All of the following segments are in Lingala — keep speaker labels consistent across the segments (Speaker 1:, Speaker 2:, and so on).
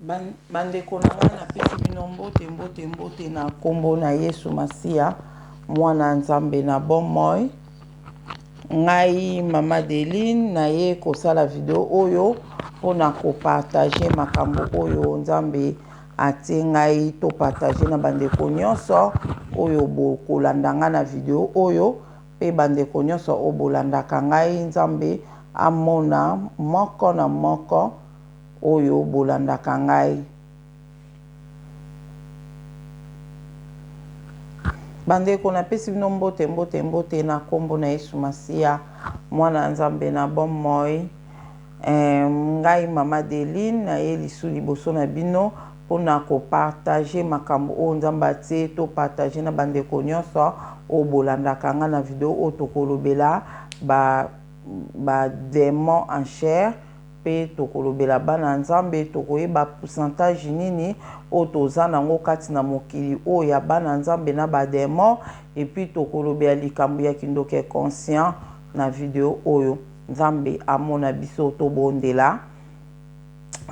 Speaker 1: Bandeko na ngai napesi bino mbote na kombo na Yesu Masia mwana Nzambe na bomoi. Ngai Mama Deline na ye kosala video oyo pona ko partager makambo oyo Nzambe atie ngai to partager na bandeko nyonso oyo bokolandanga na video oyo pe bandeko nyonso oyo bolandaka ngai Nzambe amona moko na moko oyo bolandaka ngai. Bandeko napesi bino mbote na kombo na Yesu Masia mwana Nzambe na bomoi. Ngai Mama Deline na ye lisu liboso na bino pona ko partager makambo oyo Nzambe atie to partager na bandeko nyonso oyo bolandaka nga na video oyo tokolobela ba démon en chair pe tokolobela bana Nzambe tokoyeba pourcentage nini oyo toza nango kati na mokili oyo ya bana Nzambe na ba démon et puis tokolobela likambo ya kindoke conscient na video oyo Nzambe amona biso to bondela.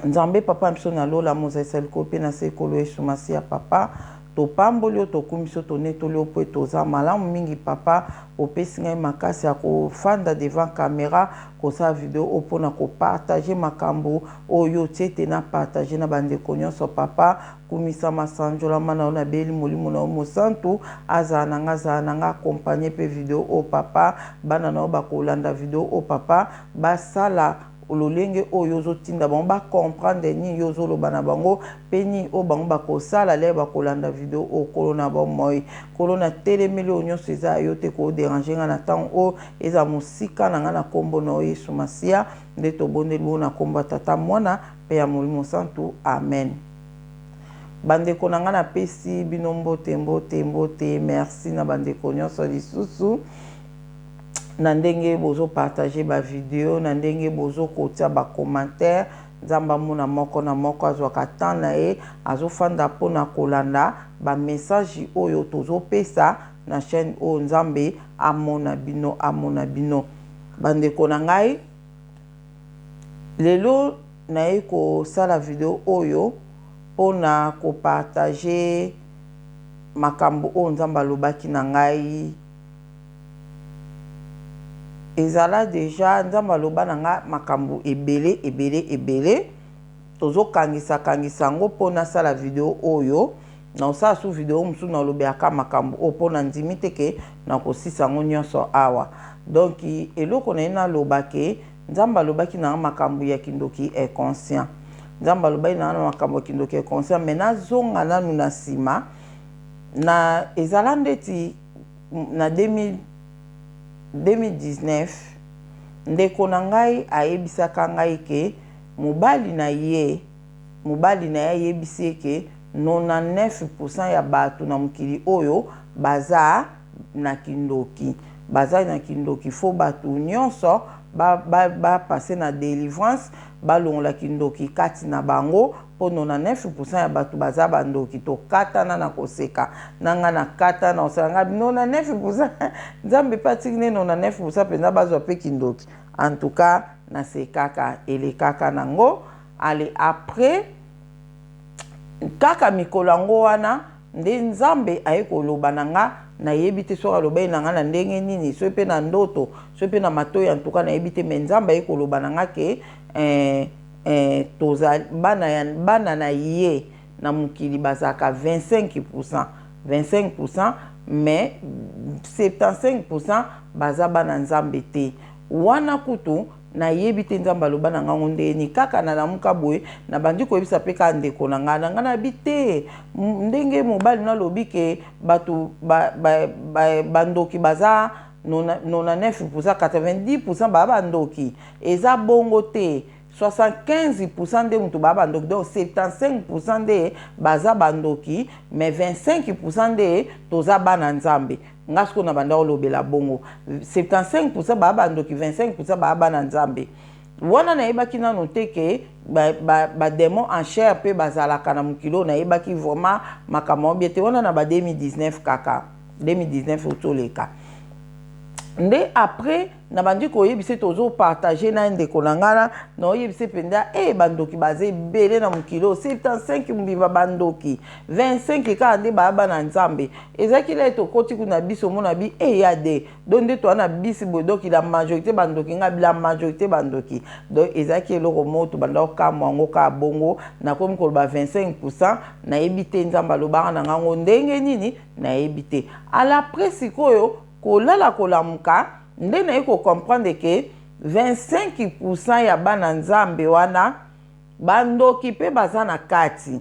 Speaker 1: Nzambe papa biso na lola mozesel kope na sekolo Yesu Masia papa to pambolio to kumiso to netolio po toza malamu mingi papa opesi ngai makasi ya kofanda devant caméra kosa video opona ko partager makambo oyo tiete na partager na bandeko nyonso papa kumisa masanjola mana ona beli molimo na mosantu azana nga accompagner pe video o papa bana na ba kolanda video o papa basala ololenge oyo zotinda bango ba comprendre ni yozo lo bana bango peni o bango ba kosala le ba kolanda video o kolona ba moi kolona telemeli onyoso eza yote ko déranger nga na temps o eza musika na nga na kombo na Yesu Masia nde to bondeli na kombo tata mwana pe ya molimo santu amen. Bandeko na nga na pesi bino mbote merci na bandeko nyonso lisusu na ndenge bozo partager ba video na ndenge bozo kotia ba commentaire Nzamba muna moko na moko azwaka temps na ye azofanda pona kolanda ba message oyo tozo pesa na chaîne oyo Nzambe amona bino bandeko na ngai lelo na ye ko sala video oyo pona ko partager makambo oyo Nzambe alobaki na ngai. Ezala deja Nzambe aloba na nga makambo ebele tozo kangisa ngo pona sala video oyo na osala su video musu na lobeaka makambo o pona ndimi teke na kosisa ngo nyonso awa donc eloko na ina lobake Nzambe alobaki na makambo ya kindoki inconscient Nzambe alobaki na makambo ya kindoki inconscient mais na zonga nanu na sima na ezala ndeti na 2019 ndeko na ngai ayebisaka ngai ke mobali na ye ayebisi ke 99% ya bato na mokili oyo baza na kindoki fo bato nyonso ba passer na délivrance balongola kindoki kati na bango po 99% ya bato baza bandoki to katana na koseka nanga na kata na osanga 99% Nzambe patiki ne 99% penza bazwa pe kindoki en tout cas na sekaka elekaka nango ale après kaka mikolango wana nde Nzambe ayekoloba nanga na yebite soka lobai nanga na ndenge nini so pe na ndoto so pe na matoyi en tout cas na yebite mais Nzambe ayekoloba nanga ke toza bana na ye na mukili bazaka 25% mais 75% baza bana Nzambe te wana kutu na yebite Nzambe aloba na ngango ndeni kaka na lamuka boye na bandi ko yebisa pe ka ndeko na nga na bite ndenge mobali na lobi ke batu bandoki baza 99% 90% baba bandoki eza bongo te 75% de mutu baba bandoki donc 75% de baza bandoki mais 25% de toza bana Nzambe ngasko na banda olobela bongo 75% baba bandoki 25% baba bana Nzambe wana na yebaki nano te ke ba démon en chair pe bazalaka na mokilo na yebaki vraiment makambo biete wana na ba 2019 kaka 2019 otoleka nde après na bandi ko yebise tozo partager na ndeko na ngana na yebise penda bandoki baze belé na mukilo 75 mbiva bandoki 25 ka ande baba na nzambe ezaki la to koti kuna biso mona bi yade donde to na bisi bodoki la majorité bandoki nga la majorité bandoki donc ezaki eloko moto banda ka mwango ka bongo na komi ko ba 25% na ebite nzamba lobaka na ngango ndenge nini na ebite ala presikoyo kolala kolamuka nde na eko comprendre que 25% ya bana nzambe wana bandoki pe baza na kati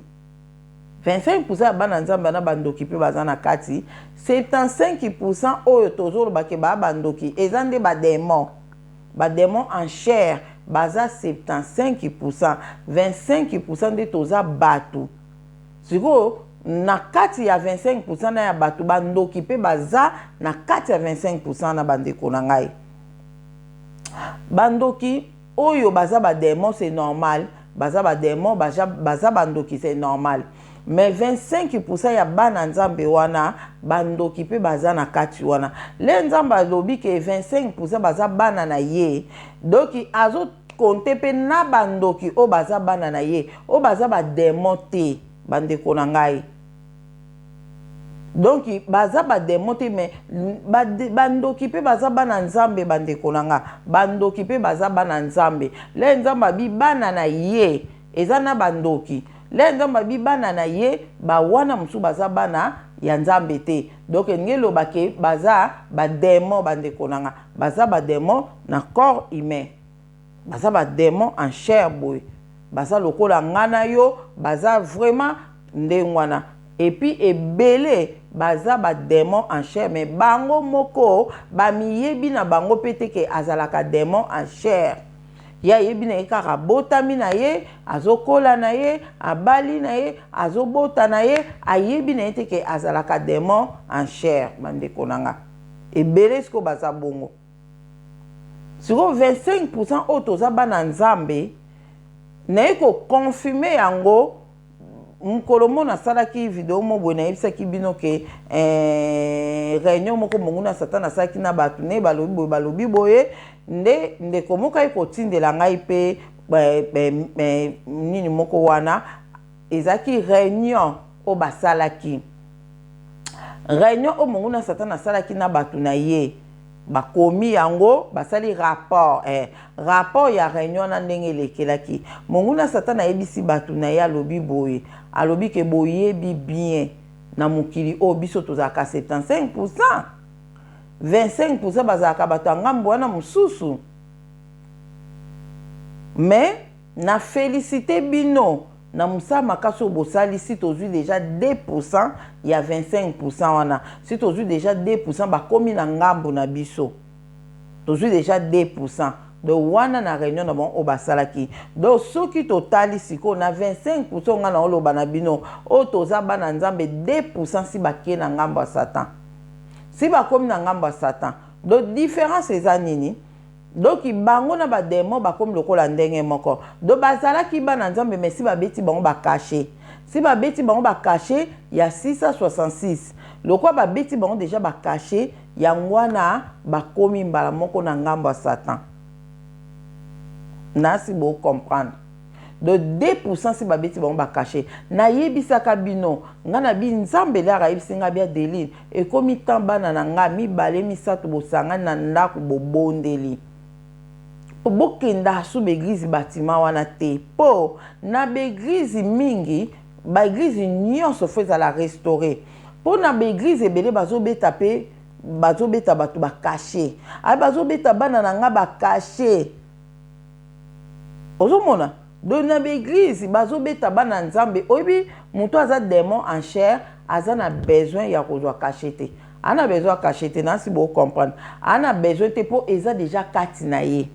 Speaker 1: 25% ya bana nzambe wana bandoki pe baza na kati 75% oyo tozoloba ke ba bandoki eza nde badémon en chair baza 75% 25% nde toza batu sikoyo na kati ya 25% na ya batu bandoki pe baza na kati ya 25% na bandeko na ngai bandoki oyo baza badémon c'est normal baza badémon baza bandoki c'est normal mais 25% ya bana nzambe wana bandoki pe baza na kati wana le nzambe alobi ke 25% baza bana na ye doki azo konte pe na bandoki o baza bana na ye o baza badémon te bandeko na ngai donc baza badémon te mais bandoki pe baza bana nzambe bandeko na nga bandoki pe baza bana nzambe le nzambe abi bana na ye eza na bandoki le nzambe abi bana na ye ba wana musu baza bana ya nzambe te donc ngelo bake baza badémon bandeko na nga baza badémon na corps humain baza badémon en chair boy baza lokola ngana yo baza vraiment ndengwana et puis ebele baza badémon en chair mais bango moko bamiyebi na bango pete ke azalaka démon en chair ya yebi na ye kaka botami na ye azokola na ye abali na ye azobota na ye ayebi na ye te ke azalaka démon en chair bandeko na nga ebele siko baza bongo siko 25% oyo toza bana nzambe na ye koconfirme yango mukolo mo nasalaki video mo boye nayebisaki bino ke réunion moko mongu na Satan asalaki na bato ne balobi boye nde ndeko moko ayi kotindela ngai mpe nini moko wana ezalaki réunion oyo basalaki réunion oyo mongu na Satan asalaki na bato na ye bakomi yango basali rapport rapport ya réunion na ndenge elekelaki mongu na Satan ayebisi bato na ye alobi boye alobi ke boyebi bien na mukili o biso tozalaka 75% 25% bazalaka bato ya ngambo wana mosusu mais na félicité bino na mosala makasi oyo bosali si tozwi déjà 2% ya 25% wana si tozwi déjà 2% bakomi na ngambo na biso tozwi déjà 2% donc wana na réunion na bon oyo basalaki donc soki totali sikoyo na 25% nga na oloba na bino oyo toza bana nzambe 2% si bakie na ngambo ya Satan si bakomi na ngambo ya Satan donc différence eza nini donc bango na badémon bakomi lokola ndenge moko donc bazalaki bana nzambe mais si babeti bango bakache si babeti bango bakache ya 666 lokwa babeti bango déjà bakache yango wana bakomi mbala moko na ngambo ya Satan nasi bo comprendre de 2% si babeti bango bakache na yebisaka bino nga na bi nzambe lara yebisinga bia Deline ekomi tambana na nga mibale misato bosangani na ndako bobondeli bokenda su beglise batima wana te po na beglise mingi baeglise nyonso fo ezala restauré po na beglise ebele bazobeta pe bazobeta bato bakache ay bazobeta bana na nga bakache ozomona donc na beglise bazobeta bana nzambe oyebi moto aza démon en chair aza na besoin ya kozwa caché te ana besoin ya caché te nasi bo comprendre ana besoin te po eza déjà kati na ye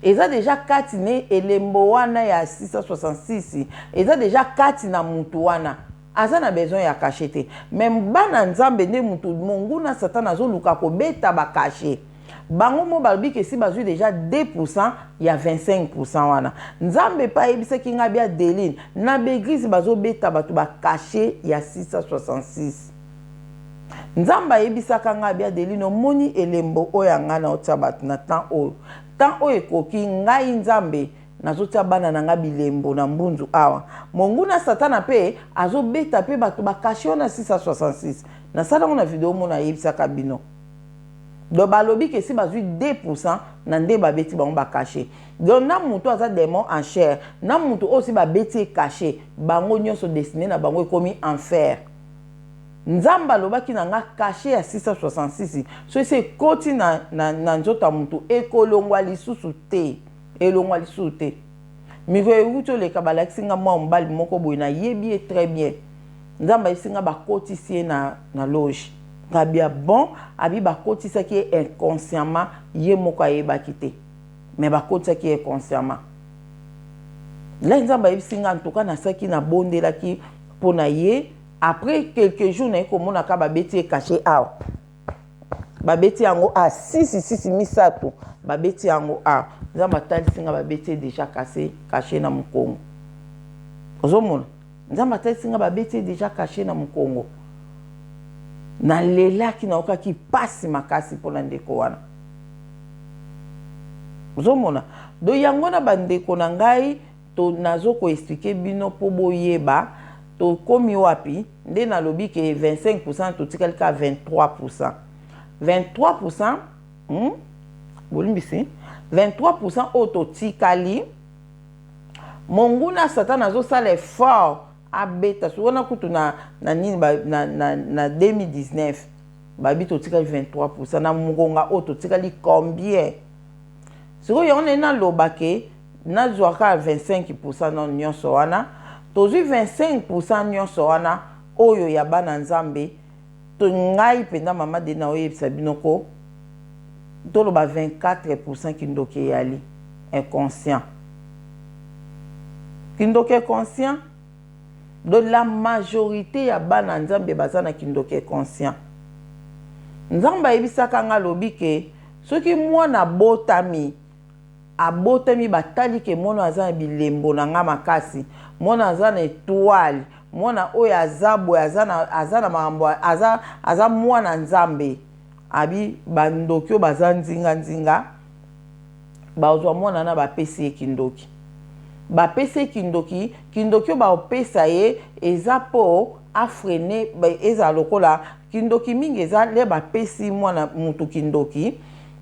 Speaker 1: eza déjà kati ne elembo wana ya 666 eza déjà kati na mutu wana aza na besoin ya caché te même bana nzambe nde mutu mongu na Satan azoluka kobeta bakache bango mo balobi ke si bazwi déjà 2% ya 25% wana nzambe pa yebisaki nga bia Deline na beglise bazobeta bato bakache ya 666 nzamba yebisaka nga bia Adeline moni elembo oyo nga na otia bato na temps oyo ekoki ngai nzambe nazotia bana na nga bilembo na mbunzu awa monguna satana pe azobeta pe bato bakashe na 666 na sala ngona video mona yebisaka bino do balobi ke si bazui 2% na nde babeti bango bakashe donc na mutu aza démon en chair na mutu aussi babeti caché bango nyonso destiné na bango ekomi enfer nzamba lobaki na nga caché ya 666 so ese koti na nzota mutu ekolongwa lisusu te elongwa lisusu te miko ekuti oleka balakisi nga mwa mobali moko boye na yebi ye très bien nzamba yebisi nga bakotisi ye na loge ngabia bon abi bakotisaki ye inconsciemment ye moko ayebaki te mais bakotisaki ye consciemment la nzamba yebisi nga ntoka nasaki na bondelaki mpona ye après quelques jours na ye komonaka babeti ye caché awa babeti yango a 6 misato babeti yango a nzamba atalisi nga babeti ye déjà caché na mokongo ozomona nzamba atalisi nga babeti ye déjà caché na mokongo na lelaki na okaki pasi makasi mpona ndeko wana ozomona do yango na bandeko na ngai to nazo koexplike bino mpo boyeba tokomi wapi nde nalobi ke 25% totikali ka 23%. 23% bolimbisi 23% oyo totikali monguna satan azosala effort abeta sokona kutu na nini na 2019 babi totikali 23% na mongonga oyo totikali combien sikoyo yango nde naloba ke nazwaka 25% na nyonso wana tozwi 25% nyonso wana oyo ya bana nzambe to ngai penda mama de na oyebisa binoko toloba 24% kindoke yali inconscient kindoke conscient de la majorité ya bana nzambe bazana kindoke conscient nzamba yebisaka nga lobi ke soki mwana abotami batali ke mwana aza na bilembo na nga makasi mwana aza na étoile mwana oyo azabwe aza na makambo aza mwana nzambe abi bandoki oyo baza nzinga bazwa mwana na bapesi ye kindoki bapesi ye kindoki oyo baopesa ye eza po afrene eza lokola kindoki mingi eza le bapesi mwana mutu kindoki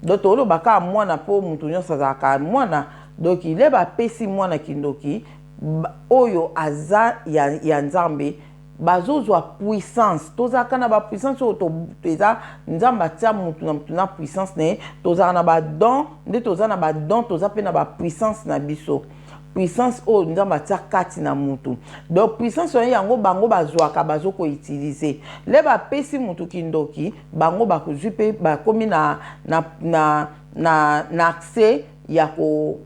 Speaker 1: do tolobaka mwana po mutu nyonso azalaka mwana doki le bapesi mwana kindoki oyo aza ya nzambe bazozwa puissance tozalaka na bapuissance oyo eza nzambe atia mutu na puissance ne tozalaka na badon nde toza na badon toza mpe na bapuissance na biso puissance oyo nzambe atia kati na mutu donc puissance oyo yango bango bazwaka bazokoutilize le bapesi mutu kindoki bango bakozwi mpe bakomi na accès ya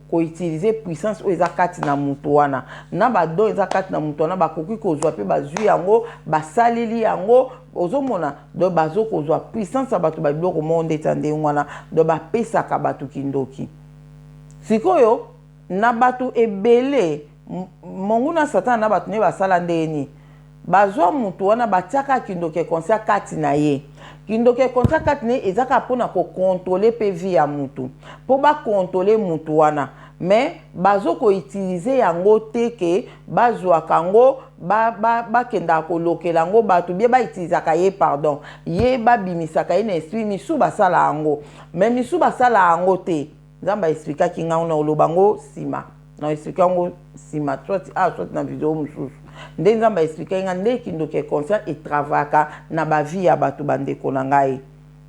Speaker 1: koutilize puissance oyo eza kati na mutu wana na badon eza kati na mutu wana bakoki kozwa mpe bazwi yango basaleli yango ozomona donc bazokozwa puissance ya bato babiloko moko ndeti ndenge wana donc bapesaka bato kindoki sikoyo na bato ebele monguna satana na bato ne basala ndeni bazwa mutu wana batiaka kindoke conscient kati na ye kindoke conscient kati na ye ezaka mpona kokontrole mpe vie ya mutu mpo bakontrole mutu wana mais bazokoutilize yango te ke bazwaka yango bakendaka kolokela yango bato bie baitilizaka ye pardon ye babimisaka ye na esprit misu basala yango mais misu basala yango te nzamba expliquaki nga na oloba ngo nsima na expliquer yango nsima soit na video mosusu nde nzamba expliquer nga nde kindoke conscient etravaka na bavie ya bato bandeko na ngai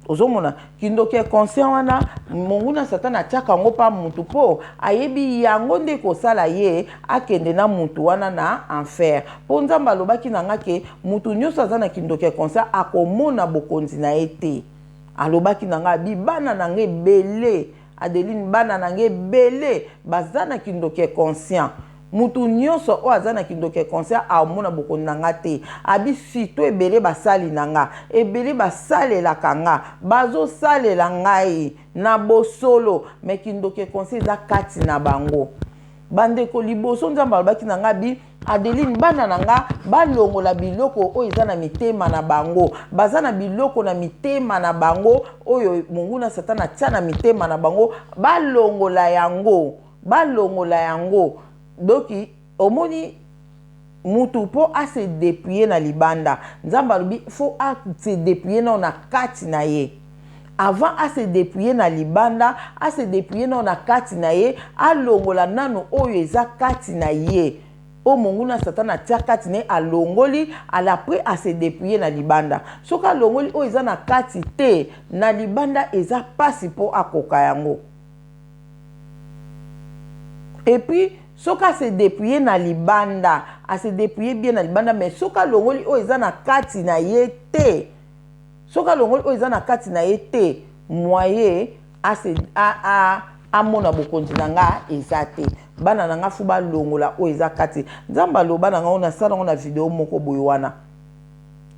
Speaker 1: ozomona kindoke conscient wana monguna satana atiaka yango pa mutu mpo ayebi yango nde kosala ye akende na mutu wana na enfer mpo nzamba alobaki na nga ke mutu nyonso aza na kindoke conscient akomona bokonzi na ye te alobaki na nga bibana na nga ebele Adeline bana nange bele bazana kindoke conscient mutu nyonso o azana kindoke conscient amona boko nanga te abi sito ebele basali nanga ebele basalela kanga bazo salela ngai na bosolo me kindoke conscient za kati na bango bandeko liboso nzambe alobaki na nga bi Adeline bana na nga balongola biloko oyo eza na mitema na bango baza na biloko na mitema na bango oyo mungu na satana atia na mitema na bango balongola yango doki omoni mutu po a se dépouiller na libanda nzambe alobi faut a se dépouiller na kati na ye avant a se dépouiller na libanda a se dépouiller na kati na ye alongola nano oyo eza kati na ye o mungu na satana atia kati na ye alongoli après a se dépouiller na libanda soki alongoli oyo eza na kati te na libanda eza pasi po akoka yango et puis soki a se dépouiller na libanda a se dépouiller bien na libanda mais soki alongoli oyo eza na kati na ye te soki alongoli oyo eza na kati na ye te moye amona bokonzi na nga eza te bana na nga fu balongola oyo eza kati nzambe aloba na nga oyo nasala ngo na video moko boye wana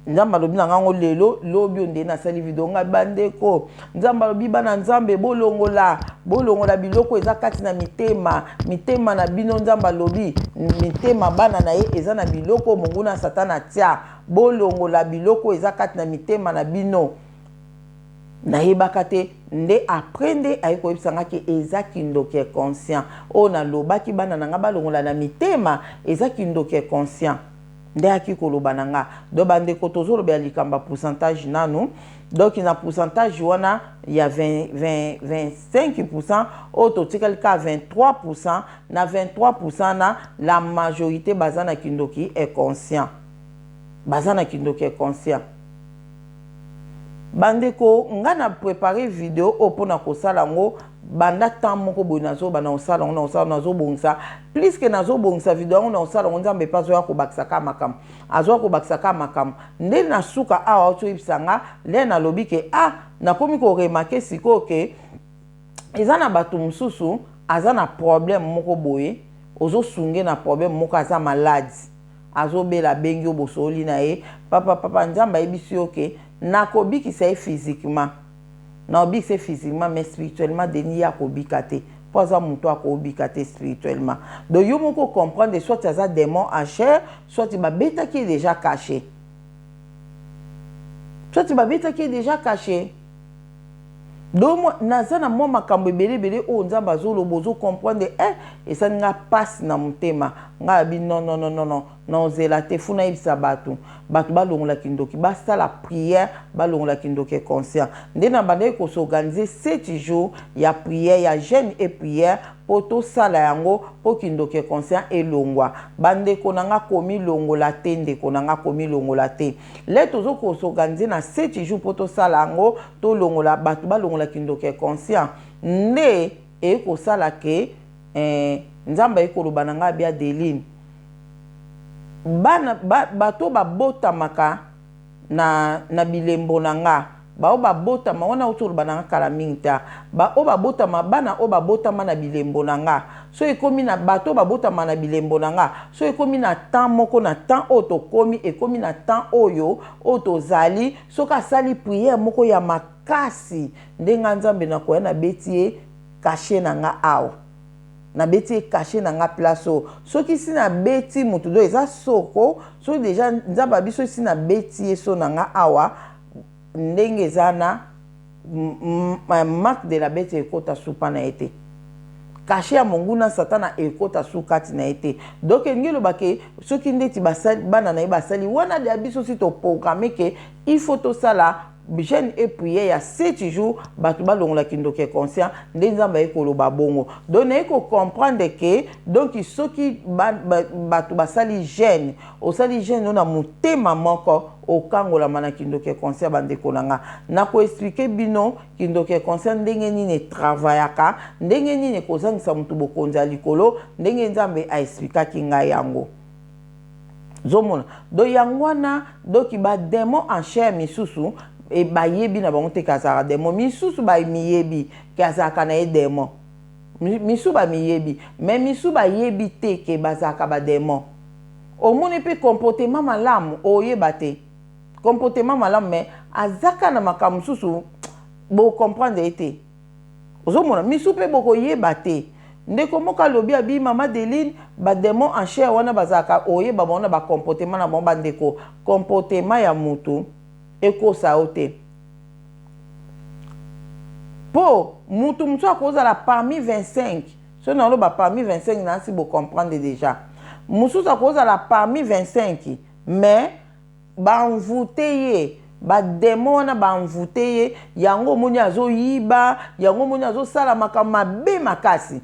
Speaker 1: nzambe alobi na nga ngo lelo lobi onde nasali video nga bandeko nzambe alobi bana nzambe bolongola biloko eza kati na mitema na bino nzambe alobi mitema bana na ye eza na biloko mungu na satana atia bolongola biloko eza kati na mitema na bino nayebaka te nde aprende ayi koyebisa nga ke eza kindoki conscient oyo nalobaki bana na nga balongola na mitema eza kindoki conscient nde aki koloba na nga do bandeko tozoloba ya likamba pourcentage nanu donc na pourcentage wana ya 25% oyo totikali ka 23% na 23% na la majorité baza na kindoki conscient bandeko nga na préparer video opona kosala ngo banda temps moko boy nazo bana osala ngo nazo bongisa plus que nazo bongisa video ngo na osala ngo nzambe pazo ya kobakisa ka makam azo kobakisa ka makam nde na suka awa oto ibisanga le na lobi ke na komi ko remarquer siko ke eza na bato mususu aza na problème moko boye ozo sunge na problème moko aza malade azo bela bengi obosoli na ye papa nzambe ibisi oke na kobikisa ye physiquement na obikisa physiquement mais spirituellement deni ya kobika te po aza moto akobika te spirituellement donc yo moko comprendre soit aza démon en chair soit babetaki déjà caché donc naza na mwa makambo ebele oyo nzambe azoloba ozo comprendre esali nga pasi na motema nga abi non nozela te funa yebisa bato balongola kindoki basala prière balongola kindoki conscient nde na bandeki kosorganize 7 jours ya prière ya jeûne et prière po tosala yango po kindoki conscient elongwa bandeko na nga komi longola te ndeko na nga komi longola te le tozo kosorganize na 7 jours po tosala yango tolongola bato balongola kindoki conscient nde ekosala ke nzambe ekoloba na nga bia Adeline bato babotamaka na bilembo na nga bao babotama wana otoloba na nga kala mingi ta o babotama bana o babotama na bilembo na nga so ekomi na bato babotama na bilembo na nga so ekomi na temps moko na temps oyo tokomi ekomi na temps oyo tozali soki asali prière moko ya makasi ndenga nzambe na koya na beti ye kashe na nga awa na beti caché na nga place soki si na beti mutu do eza soko so déjà nzamba biso si na beti so na nga awa ndenge zana marque de la bête ekota supa na ete caché ya mungu na satana ekota su kati na ete donc ngelo bake soki ndeti basali bana na basali wana de biso si to programmer ke il faut to sala jeûne et prière ya 7 jours bato balongola kindoki conscient nde nzambe ekoloba bongo donc na eko comprendre que donc soki bato basali jeûne osali jeûne na motema moko okangola mana kindoki conscient bandeko nanga na ko expliquer bino kindoki conscient ndenge nini travaillaka ndenge nini kozangisa mutu bokonza likolo ndenge nzambe a expliquer ngai yango zomona do yangwana doki ba démon en chair misusu e bayebi na bango te kazaka démon misusu ba miyebi kazaka na démon misu ba miyebi mais misu ba yebi te ke bazaka ba démon omoni pe comportement malamu oyeba te comportement malamu mais azaka na makamususu bo comprendre ete ozomona misu pe boko yeba te ndeko moka lobi abi mama Deline ba démon en chair wana bazaka oye ba bona ba comportement na bon bandeko comportement ya mutu ekosa ote po mutu mutu akozala parmi 25 so na loba parmi 25 na si bo comprendre déjà mutu akozala parmi 25 mais ba envoûté ye ba démon wana ba envoûté ye yango moni azo yiba yango moni azo sala mabe makasi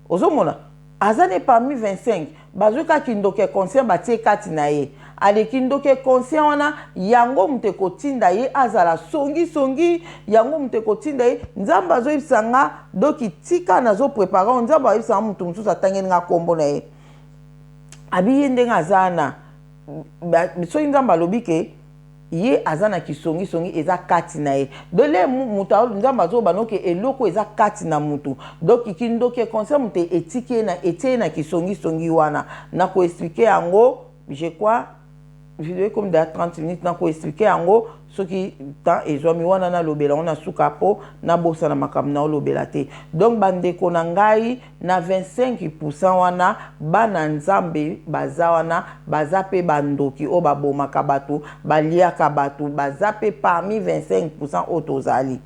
Speaker 1: ozomona azane parmi 25 bazoka kindoke conscient batie kati na ye ale kindoke conscient wana yango mute kotinda ye azala songi yango mute kotinda ye nzamba azoyebisa nga doki tika nazo prepara nzamba azoyebisa mutu mususu atangeni nga kombo na ye abi ye ndenge azana soki nzamba alobi ke ye azana kisongi eza kati na ye dole mutu nzamba azoba noke eloko eza kati na mutu donc kindoke conscient mutu etike na etie na kisongi wana na ko expliquer yango je crois vidéo comme de 30 minutes na ko expliquer yango soki temps ezomi wana na lobela on a sukapo na bosa na makambo na lobela te donc bandeko na ngai na 25% wana bana nzambe baza wana baza pe bandoki o babomaka batu baliaka batu baza pe parmi 25% otozali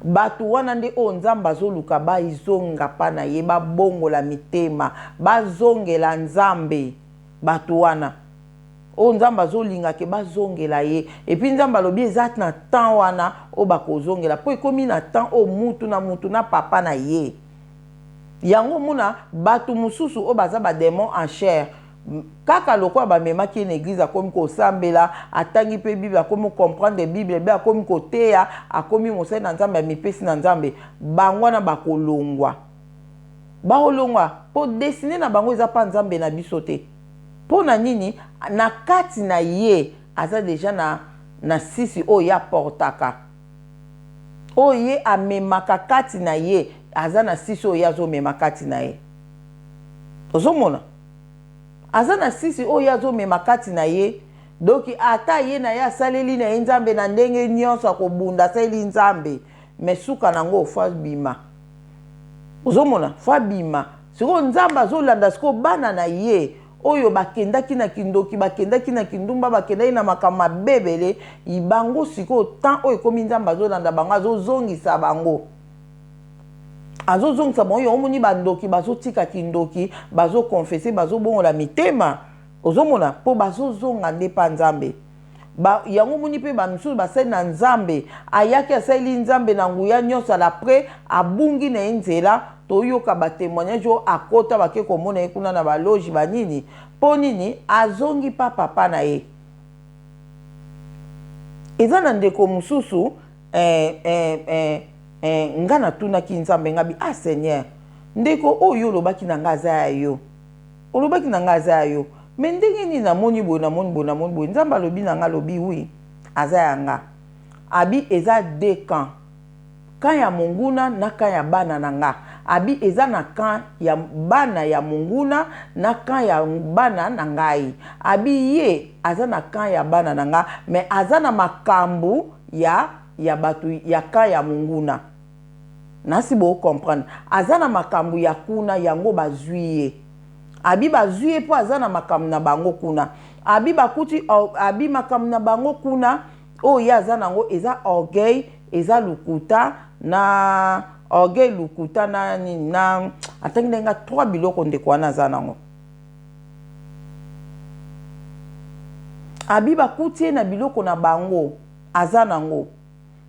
Speaker 1: batu wana nde o nzambe azoluka baizonga pa na ye babongola mitema bazongela nzambe batu wana o nzamba zolinga ke bazongela ye et puis nzamba lobi ezat na temps wana o bakozongela po ekomi na temps o mutu na papa na ye yango muna batu mususu o baza ba démon en chair kaka lokwa ba memaki na église akomi ko sambela atangi pe bible akomi comprendre bible be akomi ko teya akomi mosai na nzambe mipesi na nzambe bango na bakolongwa po dessiner na bango eza pa nzambe na biso te po na nini na kati na ye aza deja na sisi o ya portaka o ye amemaka kati na ye aza na sisi o ya zo mema kati na ye ozomona aza na sisi o ya zo mema kati na ye doki ata ye na ye asaleli na ye nzambe na ndenge nyonso akobunda asali nzambe me suka nango fa bima ozomona fa bima siko nzambe azolanda siko bana na ye oyo bakendaki na kindoki bakendaki na kindumba bakendaki na makama bebele ibango siko tant oyo komi nzamba azolanda bango azozongisa bango bango omoni bandoki bazotika kindoki bazokonfese bazobongola mitema ozomona po bazozonga nde pa nzambe yango moni pe bamisusu basali na nzambe ayaki asali nzambe na nguya nyonso après abungi na ye nzela toyoka batémoignage o akota bake komona ye kuna na balogi banini po nini azongi pa papa na ye eza na ndeko mosusu nga natunaki nzambe ngabi seigneur ndeko oyo olobaki na nga aza ya yo olobaki na nga aza ya yo me ndenge nini namoni boye nzambe alobi na nga alobi wi aza ya nga abi eza deux camps camp ya monguna na camp ya bana na nga abi eza na camp ya bana ya monguna na camp ya bana na ngai abi ye aza na camp ya bana na nga me aza na makambu ya batu ya camp ya monguna nasi bo comprendre aza na makambu ya kuna yango bazwi ye abi bazwi ye po aza na makambu na bango kuna abi bakuti abi makambu na bango kuna oyo aza nango eza orgueil eza lukuta na orgueil lukuta na atangi ndenga 3 biloko ndeko wana aza nango abi bakuti ye na biloko na bango aza nango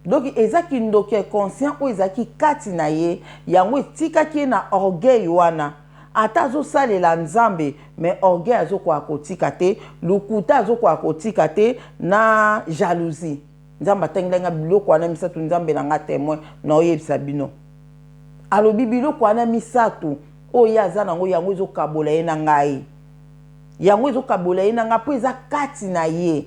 Speaker 1: donc eza kindoke conscient oyo ezaki kati na ye yango etikaki ye na orgueil wana ata azosalela nzambe me orgueil azokoka kotika te lukuta azokoka kotika te na jalousie nzambe atangilenga biloko wana misatu nzambe na nga témoin na oyebisa bino alobi biloko wana misatu oyo aza nango yango ezokabola ye na ngai yango ezokabola ye na nga mpo eza kati na ye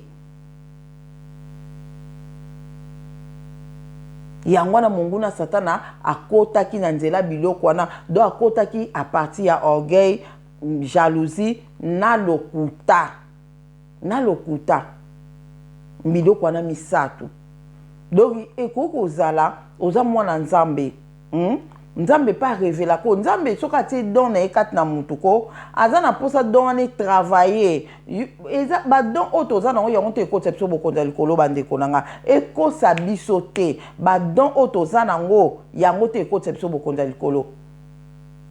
Speaker 1: yango wana monguna satana akotaki na nzela biloko wana do akotaki a partir ya orgueil jalousie na lokuta biloko wana misatu donc ekoki kozala oza mwana nzambe nzambe pas révéla ko nzambe soka ti don na ekat na mutu ko aza na posa don ane travailler eza ba don oto za na yango te ko tsepso bokonza likolo bandeko nanga eko sabiso te ba don oto za nango yango te ko tsepso bokonza likolo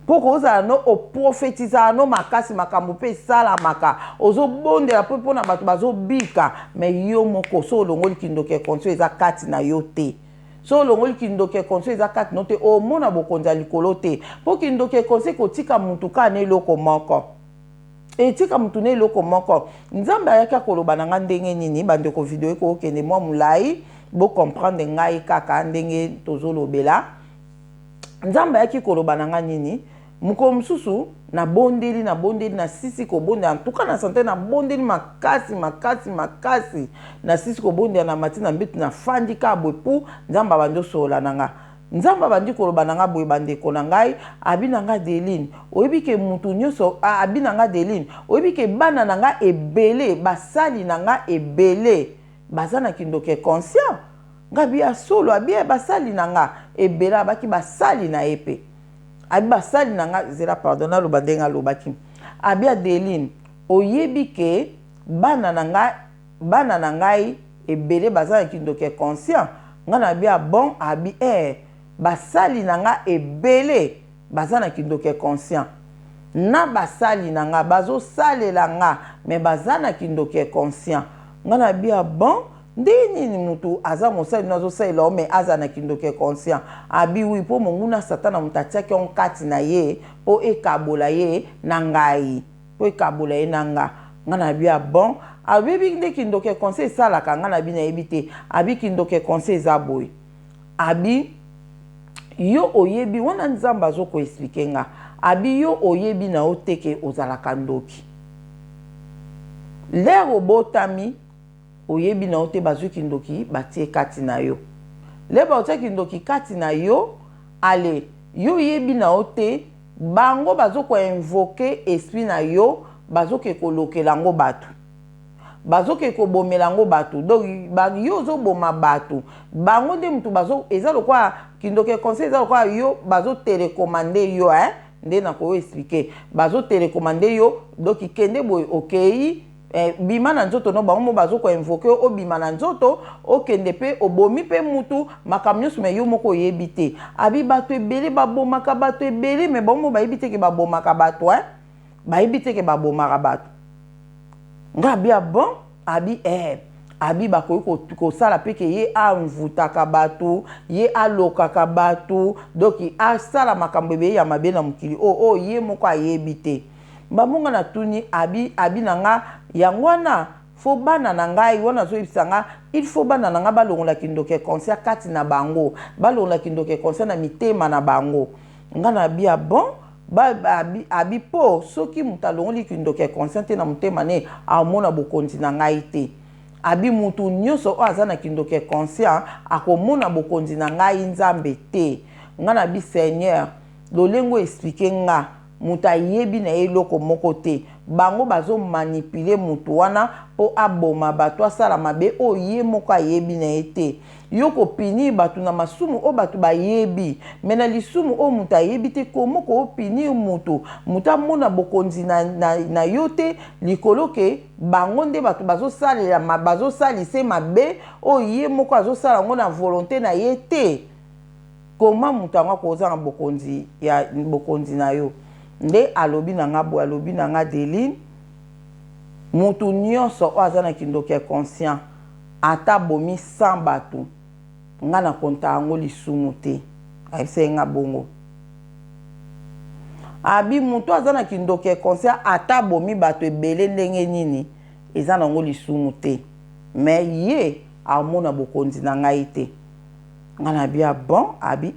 Speaker 1: poko oza no o prophétisa no makasi makambo pe sala maka ozo bonde la popo na bato bazo bika mais yo moko so longoli kindoke konso eza kati na yo te so longoli kindoke konso eza kati no te o mona bokonza likolo te po kindoke konse ko tika mutu ka ne loko moko etika mutu ne loko moko nzambe ayaka koloba na nga ndenge nini bandeko video eko okende mwa mulai bo comprendre ngai kaka ndenge tozolobela nzambe ayaki koloba na nga nini muko msusu na bondeli na sisi ko bonde en tout cas na santé na bondeli makasi na sisi ko bonde na matina mbitu na fandi ka bwepu nzamba bando sola nanga nzamba bandi koloba nanga boye bandeko na ngai abina nga Deline oyebi ke mutu nyoso abina nga Deline oyebi ke bana nanga ebele basali nanga ebele bazana kindoke conscient ngabi asolo abi basali nanga ebela baki basali na epe abi basali nanga zera pardonna lo bandenga lo baki abi Adeline oyebi ke bana na ngai ebele bazana kindoke conscient ngana bi bon abi basali nanga ebele bazana kindoke conscient na basali nanga bazo salela nga mais bazana kindoke conscient ngana bi bon ndeni ni mutu aza mosali nazo salela mais aza na kindoke conscient abi wi po monguna satana mutatiaki on kati na ye po ekabola ye na ngai po ekabola ye na nga ngana bi bon abi nde kindoke conscient sala ka ngana bi na ebite abi kindoke conscient za boy abi yo oyebi wana nzamba zo ko expliquer nga abi yo oyebi na oteke ozalaka ndoki lero botami oyebi na ote bazuki ndoki batie kati na yo leba oteki ndoki kati na yo ale yo oyebi na ote bango bazoko invoquer esprit na yo bazoke kolokela ngo batu bazoke kobomela ngo batu donc yo zo boma batu bango nde mutu bazo eza lokwa kindoke conseil eza lokwa yo bazo télécommander yo nde na ko expliquer bazo télécommander yo donc kende boy okei bima na nzoto no bango bazo ko invoquer o bima na nzoto okende pe obomi pe mutu makamnyo sume yo moko yebite abi batu ebele babomaka batu ebele mais bango bayebite ke babomaka batu bayebite ke babomaka batu nga bia bon abi abi bakoki kosala pe ke ye amvutaka batu ye alokaka batu donc asala makambo ebele ya mabe na mokili o ye moko ayebi te bamonga na tuni abi na nga yango wana fo bana na ngai wana zoyebisa nga il faut bana na nga balongola kindoke conscient kati na bango balongola kindoke conscient na mitema na bango nga na bia bon abi po soki mutu alongoli kindoke conscient te na motema ne amona bokonzi na ngai te abi mutu nyonso oyo aza na kindoke conscient akomona bokonzi na ngai nzambe te nga na bi Seigneur lolengo explique nga mutu ayebi na ye eloko moko te bango bazo manipule mutu wana po aboma bato asala mabe oyo ye moko ayebi na ye te yo kopini batu na masumu o batu bayebi me na lisumu o mutu ayebi te komo koopini mutu amona bokonzi na yo te likolo ke bango nde batu bazosalise mabe oyo ye moko azosala yango na volonté na ye te koma mutu yango akoza na bokonzi na yo nde alobi na nga boye alobi na nga Deline mutu nyonso oyo aza na kindoke conscient ata bomi 100 batu nga na konta yango lisumu te ayebisa nga bongo abi mutu aza na kindoke conscient ata bomi bato ebele ndenge nini eza nango lisumu te mais ye amona bokonzi na ngai te nga na bia bon abi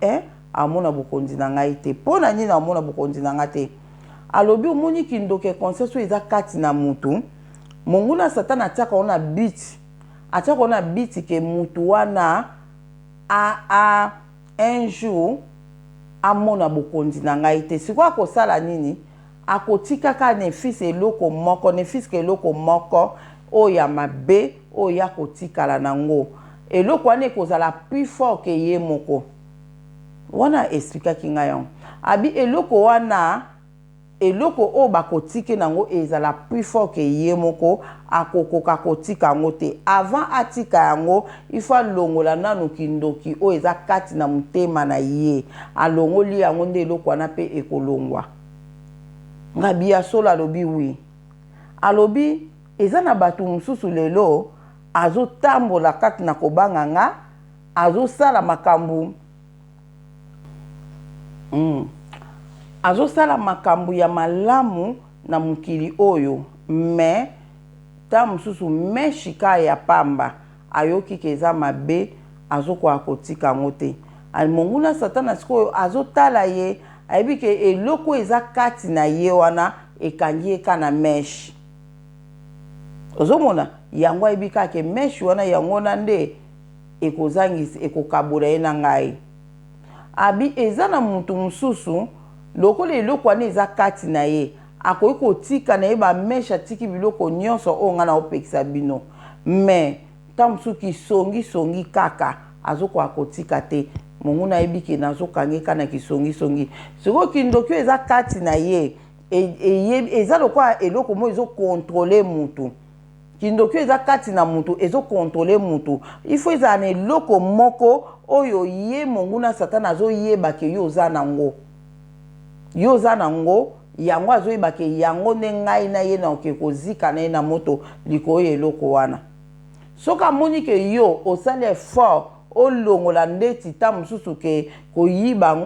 Speaker 1: amona bokonzi na ngai te pona nini amona bokonzi na ngai te alobi omoni kindoke conscient so eza kati na mutu monguna satana atiaka ona atiaka ona biti ke mutu wana un jour amona bokonzi na ngai te sikoyo akosala nini akotikaka nefisi eloko moko oyo ya mabe oyo ya kotikala nango eloko wana ekozala plus fort ke ye moko wana expliquer kinga yon abi eloko wana eloko o bakotike nango ezala plus fort que ye moko akokoka kotika yango te avant atika yango il faut longola nanu kindoki o eza kati na mutema na ye alongoli yango nde eloko wana pe ekolongwa ngabi ya solo alobi wi alobi eza na batu mususu lelo azotambola kati na kobanga nga azosala makambu azosala makambu ya malamu na mukili oyo me ta mususu meshika ya pamba ayoki keza mabe azokoka kotika ngo te monguna satana sikoyo azotala ye ayebi ke eloko eza kati na ye wana ekangi eka na meshi ozomona yango ayebi kaka meshi wana yango na nde ekozangisa ekokabola ye na ngai abi eza na mutu mususu lokola eloko wana eza kati na ye akoki kotika na ye bameshe atiki biloko nyonso oyo nga na opekisa bino me ta mosusu kisongisongi kaka azokoka kotika te monguna ayebi ke nazokangeka na kisongisongi sikoyo kindoki oyo eza kati na ye eza lokola eloko mo ezokontrole mutu kindoki eza kati na mutu ezokontrole mutu ifo ezala na eloko moko oyo ye monguna satana azoyeba ke yo oza nango yo oza nango yango azoyeba ke yango nde ngai na ye na oke kozika na ye na moto likolo ya eloko wana soki amoni ke yo osali effort olongola ndeti ta mosusu ke koyiba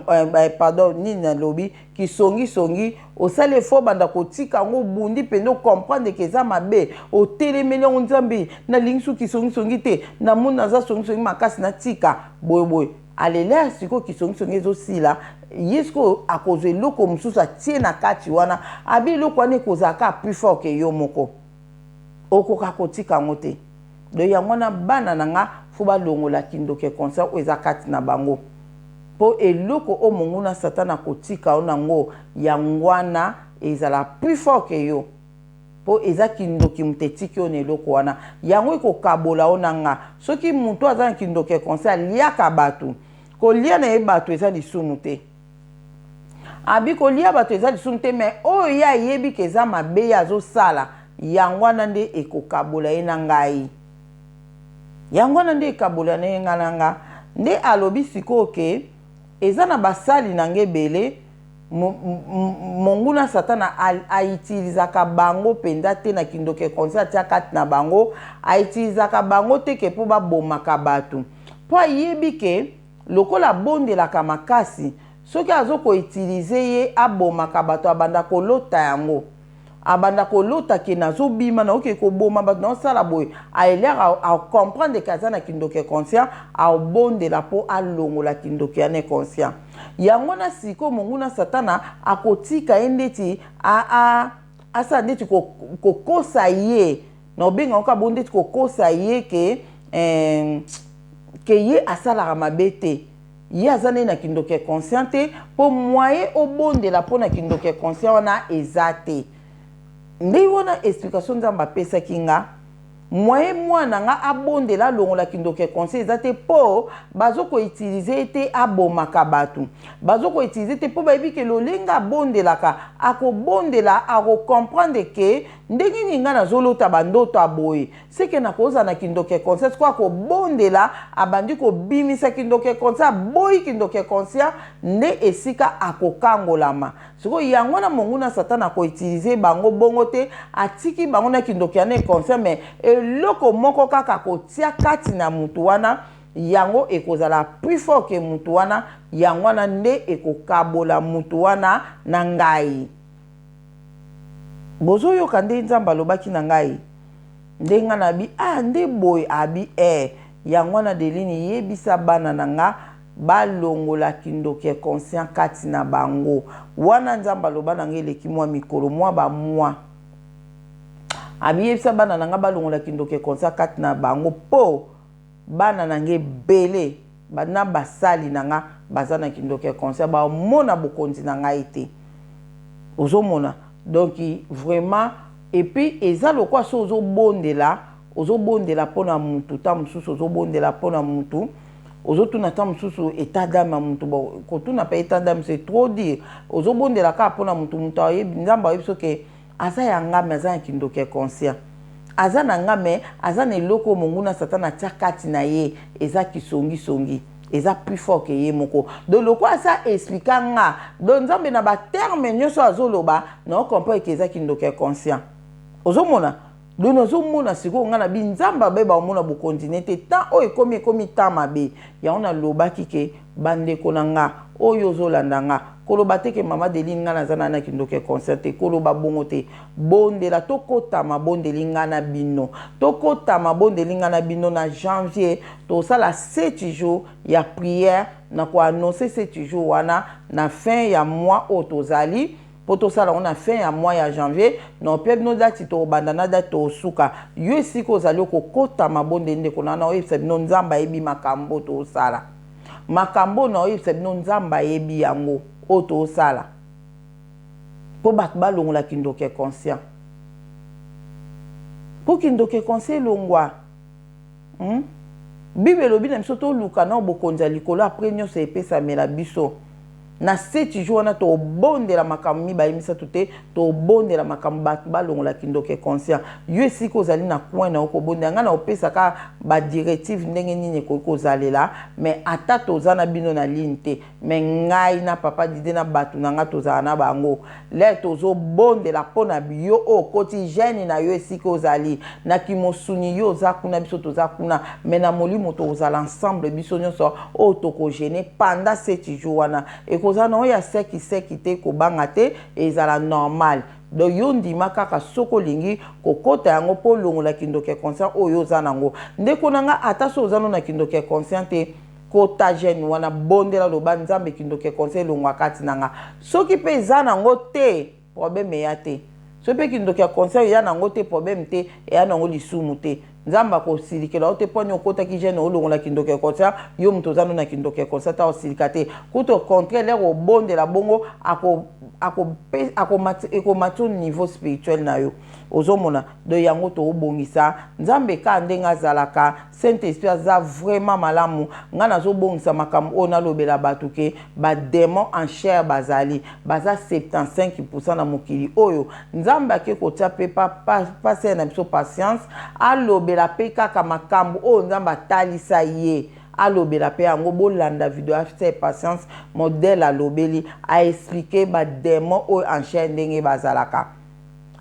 Speaker 1: pardon nini nalobi kisongisongi osali effort banda kotika yango bundi mpenza okomprendre ke eza mabe otelemeli yango nzambe nalingi su kisongisongi te namoni naza songisongi makasi natika boyeboye alelea sikoyo kisongisongi ezosila ye sikoyo akozwa eloko mosusu atie na kati wana abi eloko wana ekozalaka plus fort ke yo moko okoka kotika yango te do yango wana bana na nga fo balongola kindoki konsa oyo eza kati na bango mpo eloko oyo monguna satana kotika o nango yango wana ezala plus fort ke yo mpo eza kindoki moto etiki oyo na eloko wana yango ekokabola o na nga soki moto aza na kindoki konsa aliaka bato kolia na ye bato eza lisumu te abi kolia bato eza lisumu te me oyo ye ayebi ke eza mabe ye azosala yango wana nde ekokabola ye na ngai yango wana nde ekabola na ye nga na nga nde alobi sikoyo ke eza na basali na nge ebele monguna satana aitilizaka bango mpenza te na kindoki konse atia kati na bango aitilizaka bango te ke mpo babomaka bato mpo ayebi ke lokola abondelaka makasi soki azokoutilize ye abomaka bato abanda kolota yango abanda kolota ke nazobima naoke koboma bato naosala boye aelera akomprendre ke aza na kindoki conscient aobondela mpo alongola kindoki ane conscient yango na sikoyo monguna satana akotika ye ndeti asala ndeti kokosa ye na obengaka kabo ndeti kokosa ye ke ye asalaka mabe te ye aza nde na kindoki conscient te mpo moyen obondela mpo na kindoki conscient wana eza te nde wana explication nzambe apesaki nga moyen mwana nga abondela alongola kindoki conscient eza te mpo bazokoutilize te abomaka bato bazokoutilize te mpo bayebi ke lolenga abondelaka akobondela akokomprendre ke ndenge nini nga nazolota bandoto aboye seke nakozala na kindoki conscient sikoyo akobondela abandi kobimisa kindoki conscient aboyi kindoki conscient nde esika akokangolama sikoyo yango na monguna satana akoutilize bango bongo te atiki bango na kindoki ane conscient me eloko moko kaka kotia kati na mutu wana yango ekozala plus fort ke mutu wana yango wana nde ekokabola mutu wana na ngai bozoyoka nde nzambe alobaki na ngai nde nga na bi nde boye abi yango wana delini yebisa bana na nga balongola kindoki conscient kati na bango wana nzambe aloba na nga eleki mwa mikolo mwa bamwa abiyebisa bana na nga balongola kindoki conscient kati na bango po bana na nga ebele bana basali na nga baza na kindoki conscient bamona bokonzi na ngai te ozomona donc vraiment et puis eza lokwa so ozobondela mpona mutu ta mosusu ozobondela mpona mutu ozotuna ta mosusu état d'âme ya mutu bon kotuna pa état d'âme c'est trop dire ozobondela kaka mpona mutu ayebi nzambe ayebi soki aza ya ngame aza ya kindoki ya conscient aza na ngame aza na eloko monguna satana atia kati na ye eza kisongisongi eza plus fort ke ye moko donc loko asa explika nga donc nzambe na baterme nyonso azoloba na okomprendre ke eza kindoki ya conscient ozomona donc nazomona sikoyo nga na binzambe abeba omona bokontinue te tant oyo ekomi tant mabe yango nalobaki ke bandeko na nga oyo ozolanda nga koloba te ke mama Deline nga naza na kindoki ya conscient te koloba bongo te bondela tokotama bondeli nga na bino tokotama bondeli nga na bino na janvier tosala 7 jours ya prière na koannonce 7 jours wana na fin ya mois oyo tozali po tosala on a fin ya mois ya janvier na pe bino dati tobanda na dati tosuka yo esika ozali okokotama bondeli ndeko na oyebisa bino nzambe ayebi makambo tosala makambo na oyebisa bino nzambe ayebi yango oyo tosala po bato balongola kindoki ya conscient po kindoki ya conscient elongwa bible elobi na biso toluka na bokonzi ya likolo apres nyonso epesamela biso na 7 jours wana tobondela makambo mibale misato te tobondela makambo bato balongola kindoki ya conscient yo esika ozali na coin na okobondela nga na opesaka badirective ndenge nini ekoki kozalela mais ata toza na bino na ligne te mais ngai na papa dide na bato na nga tozala na bango le tozobondela mpona yo oyo okoti gene na yo esika ozali na kimosuni yo oza kuna biso toza kuna mais na molimo tozala ensemble biso nyonso oyo tokogene pendant 7 jours wana kozana oya seki te kobanga te ezala normal donc yo ndima kaka soko lingi kokota yango po longola kindoki ya conscient oyo oza nango ndeko nanga ata so oza na kindoki ya conscient te kota gene wana bondela loba nzambe kindoki ya conscient longwa kati nanga soki pe eza nango te problème ya te soki pe kindoki ya conscient ya nango te problème te ya nango lisumu te nzambe akosilikela o te poni okotaki gene olongola kindoki ya conscient yo moto oza na kindoki ya conscient ta osilika te kuto contraire lero obondela bongo akomati niveau spirituel na yo ozomona do yango toobongisa nzambe ka ndenge azalaka saint esprit aza vraiment malamu nga nazobongisa makambo oyo nalobela bato ke bademon en chair bazali baza 75% na mokili oyo nzambe ake kotia mpe pase na biso patience alobela mpe kaka makambo oyo nzambe atalisa ye alobela pe yango bolanda video after patience modèle alobeli a expliquer ba démon oyo en chair ndenge bazalaka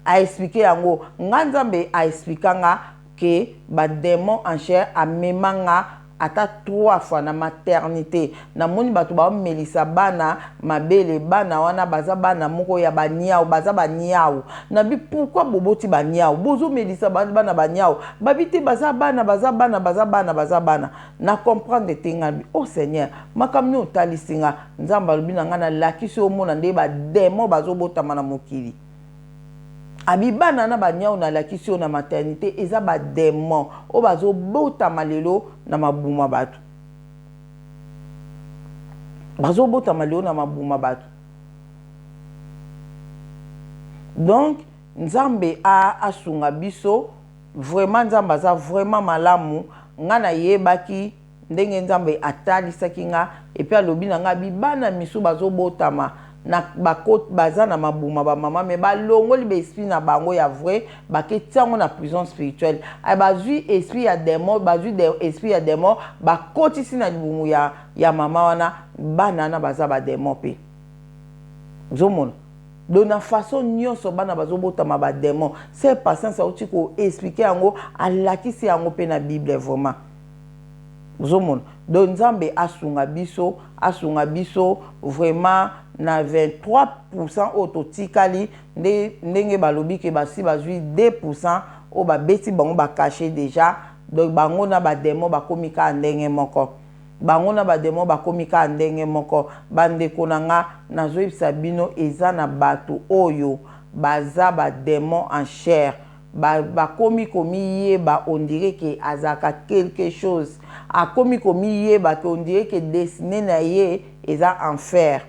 Speaker 1: a expliquer yango nga nzambe a expliquanga ke ba démon en chair amemanga ata 3 fois na maternité na moni bato ba melisa bana mabele bana wana baza bana moko ya baniao baza baniao na bi pourquoi boboti baniao bozo melisa bana baniao babite baza bana na comprendre tenga oh Seigneur makamni otalisinga nzamba lubina ngana lakisi omona nde ba demo bazo botama na mokili abibana na banyao na lakisi na maternité eza ba démon o bazo bota malelo na mabuma batu bazo bota malelo na mabuma batu donc nzambe a asunga biso vraiment nzambe za vraiment malamu ngana yebaki ndenge nzambe atalisaki nga et puis alobi na nga bibana misu bazo botama na bakot baza na mabuma ba mama me ba longoli be esprit na bango ya vrai ba ke tiango na prison spirituelle ay bazui esprit ya démon bazui de esprit ya démon ba kotisi na libumu ya mama wana bana na baza ba démon pe zomona de na façon nyonso bana bazobota ma ba démon c'est patience auti ko expliquer yango alakisi yango pe na Bible vraiment zomona donc nzambe asunga biso vraiment na 23% ototikali ndenge balobi ke basi bazui 2% o babeti bango ba caché déjà donc bango na ba démon bakomika ndenge moko bango na ba démon bakomika ndenge moko bandeko nanga nazoyebisa bino eza na bato oyo baza ba démon en chair bakomi yeba on dirait que azaka quelque chose akomi yeba que on dirait que destiné na ye eza enfer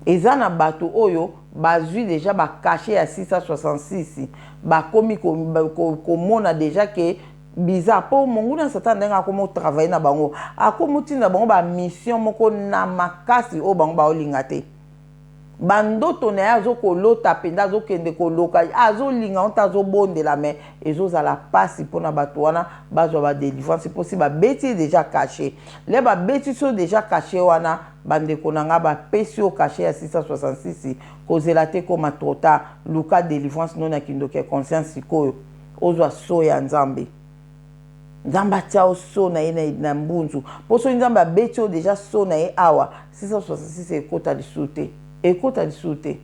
Speaker 1: eza na bato oyo bazui déjà ba caché à 666 bakomi komona déjà que bizarre po monguna satan ndenga komo travailler na bango akomo tinda bango ba mission moko na makasi o bango ba olinga te bandoto na azo kolota penda azo kende koloka azo linga on tazo bondela mais ezozala pasi pona bato wana bazwa ba délivrance possible ba beti déjà caché les ba beti so déjà caché wana bandeko nanga ba pesi o caché ya 666 kozela te ko matota luka délivrance non akindoke conscience sikoyo ozwa so ya nzambe nzamba tia so na ye na mbunzu poso nzamba beti o déjà so na ye awa 666 ekota lisute ekota lisute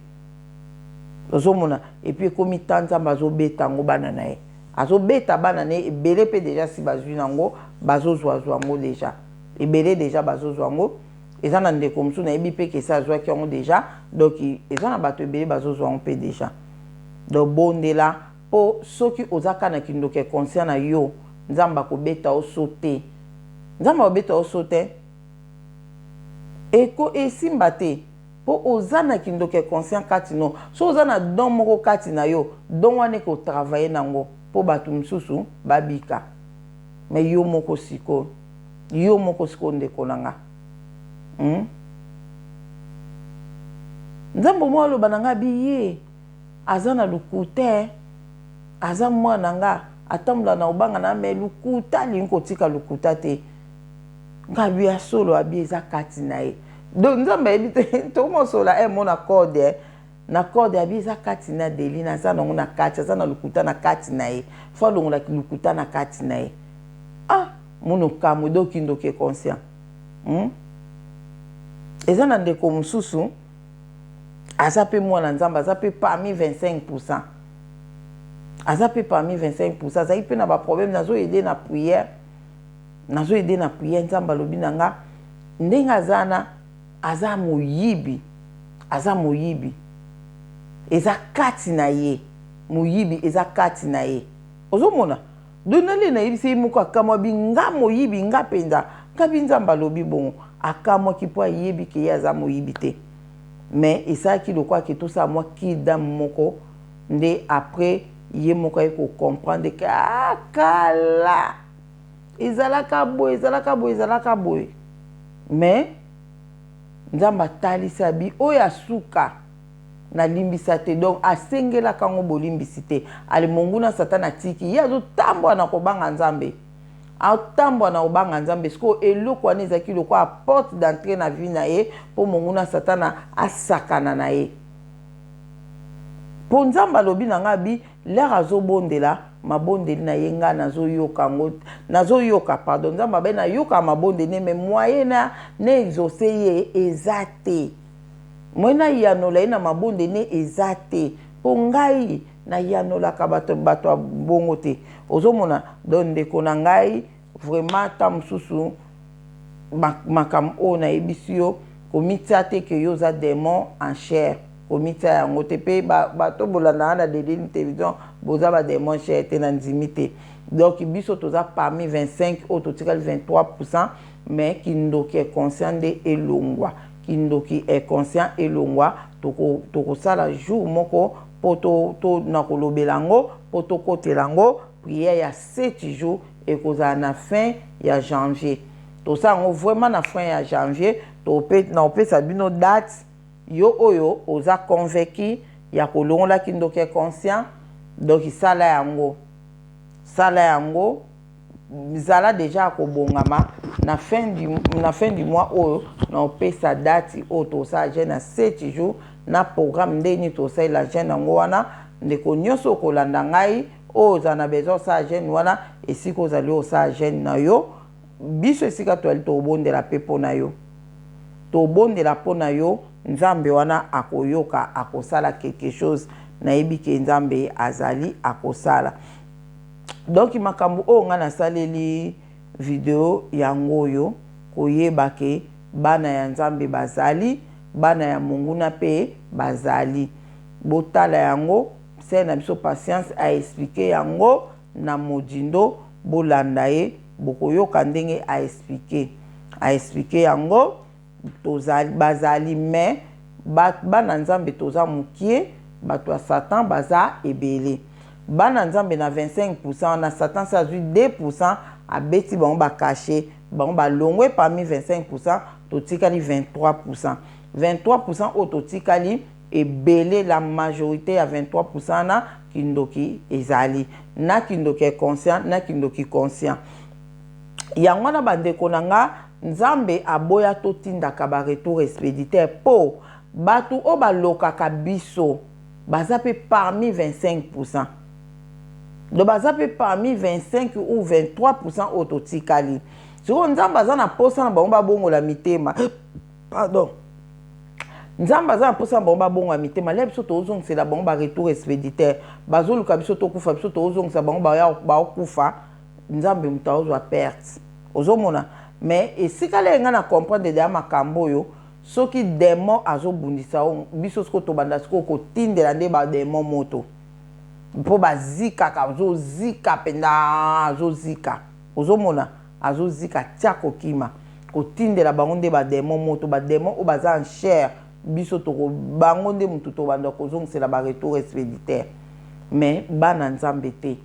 Speaker 1: ozomona et puis komi nzamba azobeta ngo bana na ye azobeta bana na ye ebele pe déjà si bazwi nango bazozwa ngo déjà ebele déjà bazozwa ngo eza na ndeko mosusu nayebi pe kesa azwaki yango déjà donc eza na bato ebele bazozwa ngo pe déjà donc bondela po soki ozaka na kindoke conscient na yo nzamba kobeta oso te nzamba kobeta oso te eko esimba te po oza na kindoke conscient kati no so oza na don moko kati na yo don wana ko travailler nango po bato msusu babika mais yo moko siko ndeko nanga nzambo mwa aloba nanga biye aza na lukute aza mwana nga atambola na obanga na me lukuta lingi kotika lukuta te ngabi ya solo abi eza kati na ye donc nzambe ayebi te tokomosola mona corde na corde abi eza kati na deli naza nango na kati aza na lukuta na kati na ye fo alongolaki lukuta na kati na ye mono kamwe dokindoke conscient eza na ndeko mosusu aza pe mwana nzambe aza pe parmi 25%. Aza pe parmi 25%. Azali pe na ba problème nazo aider na prière. Nazo aider na prière nzamba lobi nanga ndenga azana aza moyibi. Aza moyibi. Eza kati na ye. Moyibi eza kati na ye. Ozomona donale na yebisi moko akamwa binga moyibi nga penza. Kabi nzamba lobi bon akamwa ki po yebi ke ya aza moyibi te. Mais esa ki lokwa ke tout ça moi ki dam moko nde après ye moko ko comprendre que kala ezalaka boy mais nzamba talisa bi oya suka na limbisa te donc asengela kango bolimbisi te ali monguna satana tiki ya zo tambwa na kobanga nzambe atambwa na obanga nzambe sko eloko wana ezaki loko a porte d'entrée na vie na ye po monguna satana asakana na ye po nzamba lobi na nga bi l'air azobondela mabondeli na ye nga nazoyoka pardon nzamba be na yoka mabondeli mais moyen na exaucer ye eza te moyen na yanola ye na mabondeli eza te po ngai na yanolaka bato bongo te ozomona don ndeko na ngai vraiment ta mosusu makambo oyo nayebisi yo komitia te ke yo oza démon en chair komitia yango te mpe bato bolanda na delini télévision boza badémon chair te na ndimi te donc biso toza parmi 25 oyo totikali 23%, mais kindoki est conscient nde elongwa kindoki est conscient elongwa tokosala jour moko po na kolobela yango po tokotela yango prière ya 7 jours ekozala na fin ya janvier tosala yango vraiment na fin ya janvier na opesa bino date yo oyo oza convaincu ya kolongola kindoki conscient donc sala yango zala déjà kobongama na fin du mois oyo na opesa date oyo tosala jeune na 7 jours na programme ndeni tosalela jeune yango wana ndeko nyonso okolanda ngai oyo oza na besoin osala jeune wana esika ozali osala jeune na yo biso esika toali tobondela mpe mpo na yo tobondela mpo na yo nzambe wana akoyoka akosala quelque chose nayebi ke nzambe azali akosala donc makambo oyo nga nasaleli video yango oyo koyeba ke bana ya nzambe bazali bana ya monguna mpe bazali botala yango se na biso patience a expliquer yango na modindo bolanda ye bokoyoka ndenge a expliquer yango bazali mais bana nzambe toza mokie bato ya satan baza ebele bana nzambe na 25%, na Satan sa zui 2%, abeti bango ba caché, bango ba longwe parmi 25%, totikali 23%. 23% au totikali et belé la majorité à 23% na kindoki ezali. Na kindoki conscient, na kindoki conscient. Yango na bandeko nanga nzambe aboya totindaka ba retour expéditeur po batu o balokaka biso bazape parmi 25%. Donc bazape parmi 25 ou 23% autotikali. Siko nzambe aza na posa na bango babongo la mitema. Pardon. Nzambe aza na posa na bango babongo la mitema. Le biso tozong c'est la bango ba retour expéditeur. Bazoluka biso tokufa biso tozong sa bango ba okufa. Nzambe mutaozo a perte. Ozomona. Mais esika le nga na comprendre de makambo yo soki démon azobundisa biso siko tobanda siko kotindela nde ba démon moto. Po bazika ka zika penda zika. Ozomona azozika tia kokima kotindela bango nde ba démon moto ba démon o baza en chair biso toko bango nde mutu tobanda kozongisela ba retour expéditeur. Mais bana nzambe te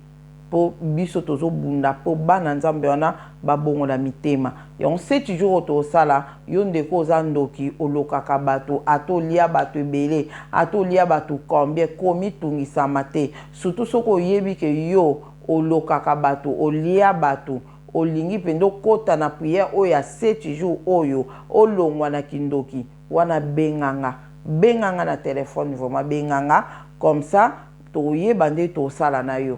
Speaker 1: po biso tozo bunda po bana nzambe wana babongola mitema. Yon 7 jours to sala yon ndeko za ndoki olokaka bato atolia bato ebele atolia bato combien komi tungisama te surtout soko oyebi ke yo olokaka bato olia bato olingi pendo kota na prière oyo ya 7 jours oyo olongwa na kindoki wana benganga na téléphone vraiment benganga comme ça toyeba nde tosala na yo.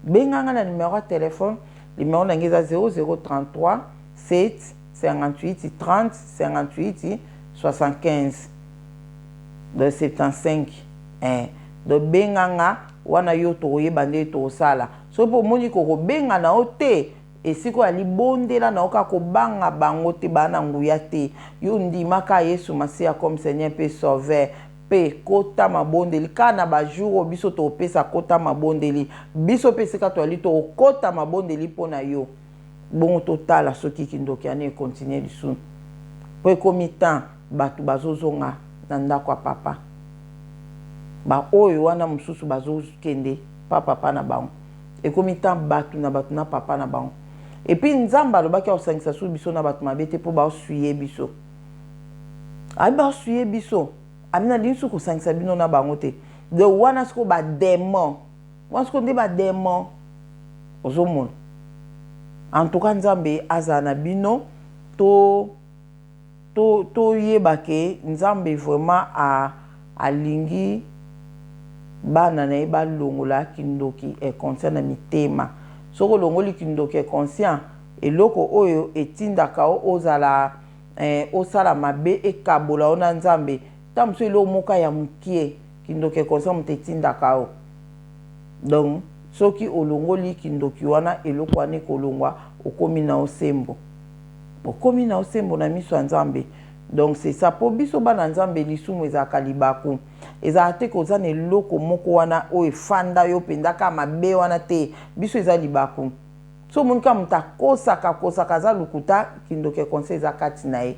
Speaker 1: Benganga na numéro de téléphone, numéro d'angeza 0033 7 58 30 58 75 de 75 de benganga wana yo toyeba nde tosala. So po moni ko benga na ote esiko ali bondela na oka ko banga bango te bana nguya te yo ndimaka Yesu Masia comme Seigneur pe sauveur. Kota mabondeli kana ba jour biso to pesa kota mabondeli biso pesa ka to ali to kota mabondeli pona yo bon total soki kindoki ane continuer lisu po komi temps batu bazozonga na ndako ya papa ba oyo wana mususu bazokende papa na bango e komi temps batu na papa na bango et puis nzamba lobaki osangisa su biso na batu mabete po ba suye biso abi ba suye biso amina linsu ko sangisa bino na bango te de wana sko ba démon wana sko nde ba démon ozomona en tout cas nzambe azana bino to yeba ke nzambe vraiment alingi bana na ba longola kindoki e conscient na mitema soko longoli kindoki e conscient eloko oyo etindaka ozala osala mabe ekabola ona nzambe tamso ilo moka ya mukie kindoki conscient mutetinda kao. Donc soki olongoli kindoki wana eloko ane kolongwa okomi na osembo na miso nzambe. Donc c'est ça po biso bana nzambe lisumu ezaka libaku eza te koza na eloko moko wana o efanda yo pendaka mabe wana te biso eza libaku so monika mutakosaka za lukuta kindoki conscient eza kati na ye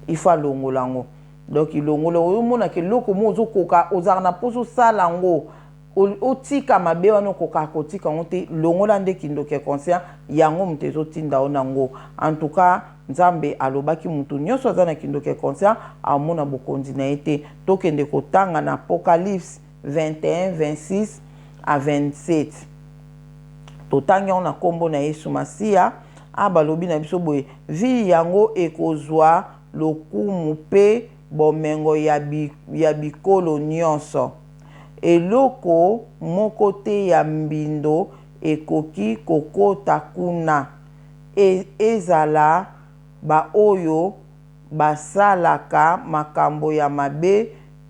Speaker 1: ifa longolango. Donc ilongolo omona ke loko mozo koka ozarna poso salango otika mabe wana koka kotika ngote longola nde kindoki conscient yango mtezo tinda onango. En tout cas nzambe alobaki mutu nyoso azana kindoki conscient amona bokonzi na ete tokende kotanga na Apocalypse 21 26 à 27 totangi ona kombo na Yesu Masia abalobi na biso boye vi yango ekozwa lokumu pe bomengo ya bikolo nyonso eloko moko te ya mbindo ekoki kokota kuna ezala ba oyo basalaka makambo ya mabe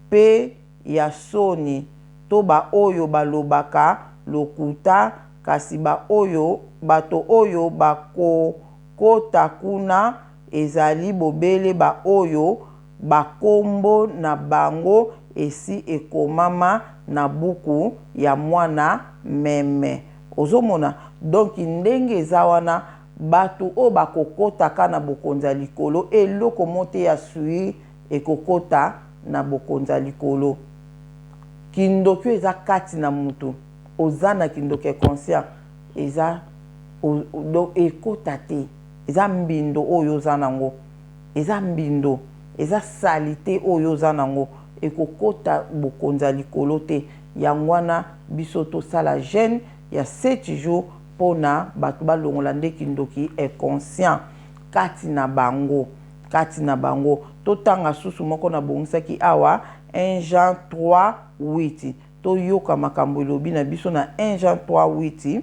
Speaker 1: pe ya soni to ba oyo balobaka lokuta kasi bato oyo bakokota kuna ezali bobele ba oyo bakombo na bango esi ekomama na buku ya mwana meme. Ozomona donc ndenge eza wana batu o bakokotaka na bokonza likolo eloko mote ya sui ekokota na bokonza likolo kindoki eza kati na mutu ozana kindoke conscient eza do ekota te eza mbindo oyo ozanango eza mbindo eza salite oyo ozanango ekokota bokonza likolo te yangwana biso tosala jeûne ya 7 jours pona bato balongola nde kindoki est conscient kati na bango totanga susu moko na bongisaki awa 1 Jean 3:8 toyoka makambo elobi na biso na 1 Jean 3:8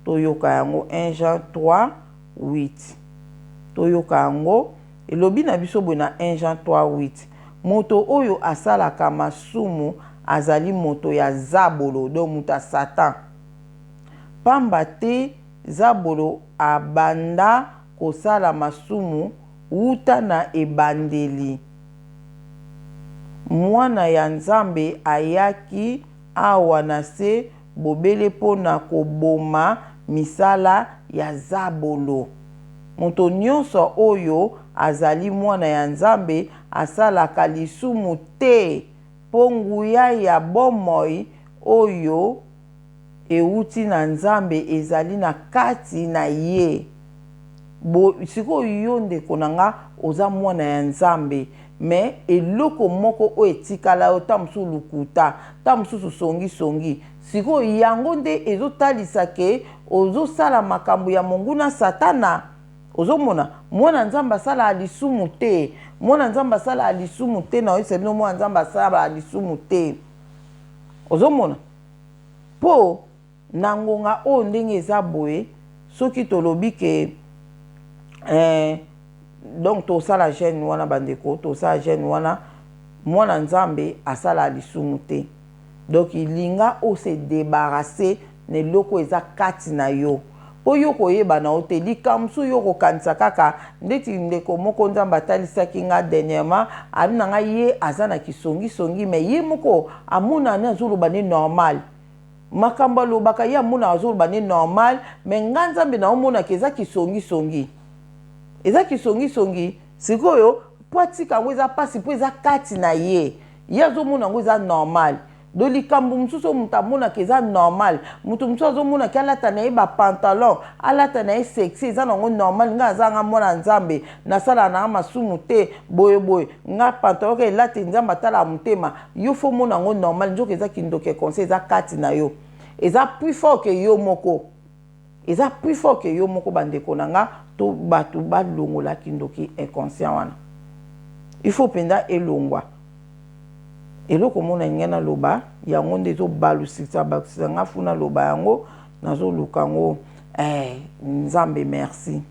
Speaker 1: toyoka yango 1 Jean 3:8 toyoka yango elobi na biso boye na 1 Jean 3:8 moto oyo asalaka masumu azali moto ya zabolo do muta Satan pamba te zabolo abanda kosala masumu uta na ebandeli mwana ya Nzambe ayaki awa na se bobele pona koboma misala ya zabolo moto nyonso oyo azali mwana ya Nzambe asalaka lisumu te po nguya ya bomoi oyo euti na Nzambe ezali na kati na ye sikoyo yo ndeko na nga oza mwana ya Nzambe me eloko moko o etikala yo ta mosusu lukuta ta mosusu songi sikoyo yango nde ezotalisa ke ozosala makambo ya monguna Satana ozomona mwana Nzambe asala lisumu te mwana Nzambe asala lisumu te na oyesa bino mwana Nzambe asala lisumu te ozomona po na ngonga o ndenge eza boye soki tolobi ke donc tosala jeûne wana bandeko tosala jeûne wana mwana Nzambe asala lisumu te donc ilinga o se débarrasser ne loko eza kati na yo po yo koyeba na ote likamsu yo kokanisa kaka ndeti ndeko moko Nzambe atalisaki nga dernièrement abi na nga ye azana kisongi me ye moko amuna ne azoloba ne normal makambo lobaka ye amuna azoloba ne normal me nga Nzambe na omona keza kisongi eza kisongi sikoyo po atika ngo eza pasi po eza kati na ye ye azomona ngo eza normal do likambo mosusu moto amonaka eza normal moto mosusu azomonaki alata na ye bapantalon alata na ye sexy eza nango normal nga azanga mwana Nzambe nasala na masumu te boye nga pantalon ke elati Nzambe atala motema yo fo mona ngo normal nzoka eza kindoke conseil eza kati na yo eza plus fort que yo moko eza plus fort que yo moko bandeko na nga to bato balongola kindoki inconscient wana il faut penda elongwa eloko mona ngena loba yango ndezo balusisa nga funa loba yango nazo lukango Nzambe merci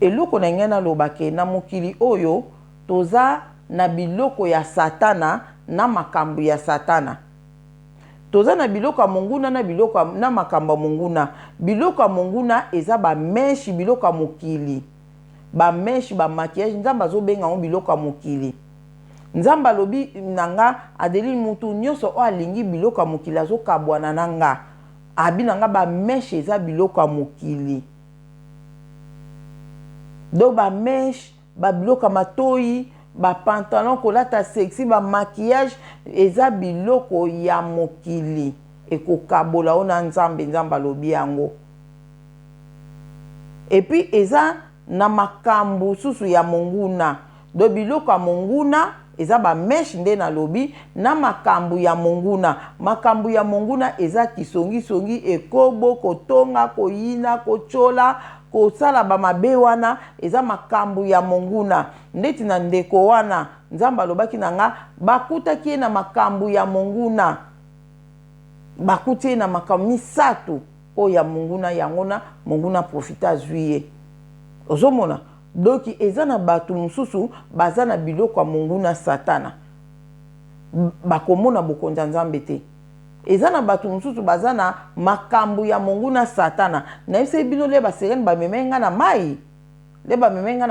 Speaker 1: eloko na ngena loba ke na mokili oyo toza na biloko ya Satana na makambo ya Satana toza na biloko ya monguna na biloko na makambo ya monguna biloko ya monguna eza ba meshi biloko ya mokili ba meshi ba maquillage Nzambe azobenga ngo biloko ya mokili Nzambe alobi nanga adeli mutu nyonso o alingi biloko ya mokili azokabwana nanga abi nanga ba meshi eza biloko ya mokili do ba meshi ba biloko ya matoyi ba pantalon kolata sexy ba maquillage eza biloko ya mokili ekokabola ona Nzambe alobi yango et puis eza na makambo susu ya monguna do biloko ya monguna eza ba mesh nde na lobi na makambo ya monguna eza kisongi ekobo kotonga koyina kochola kosala ba mabe wana eza makambo ya monguna ndeti na ndeko wana Nzambe alobaki nanga bakutaki na makambo ya monguna bakuti na makambo misatu o ya monguna yangona monguna profita juillet ozomona doki eza na bato mususu baza na biloko ya monguna Satana bakomona bokonza Nzambe te eza na bato mususu baza na makambo ya monguna Satana na yebisa bino leba serene bamemenga na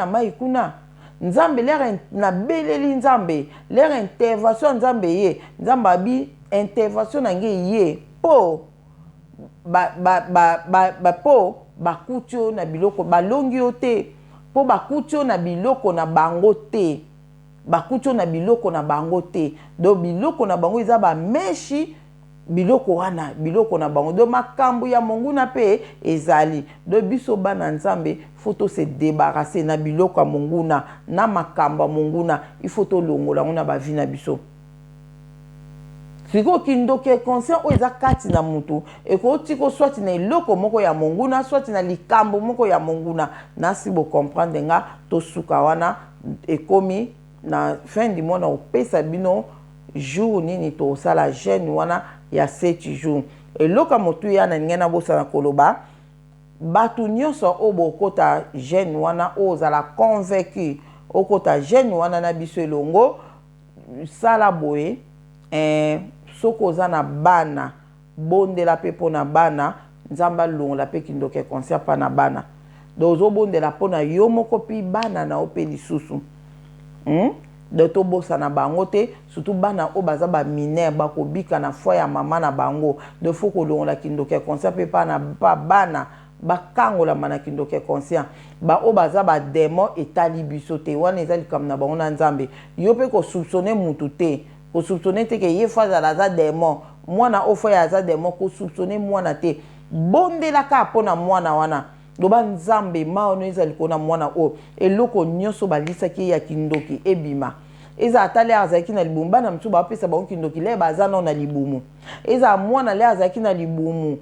Speaker 1: mai kuna Nzambe lere na beleli Nzambe lere intervention Nzambe ye Nzambe abi intervention na nge ye po po bakutio na biloko balongi yo te po bakutio na biloko na bango te do biloko na bango eza ba meshi biloko wana biloko na bango do makambo ya monguna pe ezali do biso bana nzambe faut se débarrasser na biloko ya monguna na makambo ya monguna il faut to longola ngona ba vie na biso siko kindoke conscient o eza kati na mutu e ko tiko soit na eloko moko ya monguna soit na likambo moko ya monguna na si bo comprendre nga to suka wana ekomi na fin du mois na opesa bino jour nini to sala jeune wana ya 7 jours eloka motu ya na ngena bosa na koloba batu nyonso o bokota jeune wana o zala convaincu okota jeune wana na biso elongo sala boye soko za na bana bondela pe pona bana nzamba longola pe kindoke conscient pa na bana dozo bondela pona yo moko pi bana na ope lisusu de to bosa na bango te surtout bana o baza ba mineur ba ko bika na foi ya mama na bango de faut ko longola kindoke conscient pe pa na pa bana ba kangola mana kindoke conscient ba o baza ba démon etali biso te wana ezali comme na bango na nzambe yo pe ko soupçonner mutu te ko soupçonner te ke ye fa za démon mwana o fa ya za démon ko soupçonner mwana te bondela ka pona mwana wana doba nzambe maono ezali kona mwana o eloko nyonso balisaki ya kindoki ebima eza atale azaki na libumu bana mtu ba pesa ba kindoki le baza na libumu eza mwana le azaki na libumu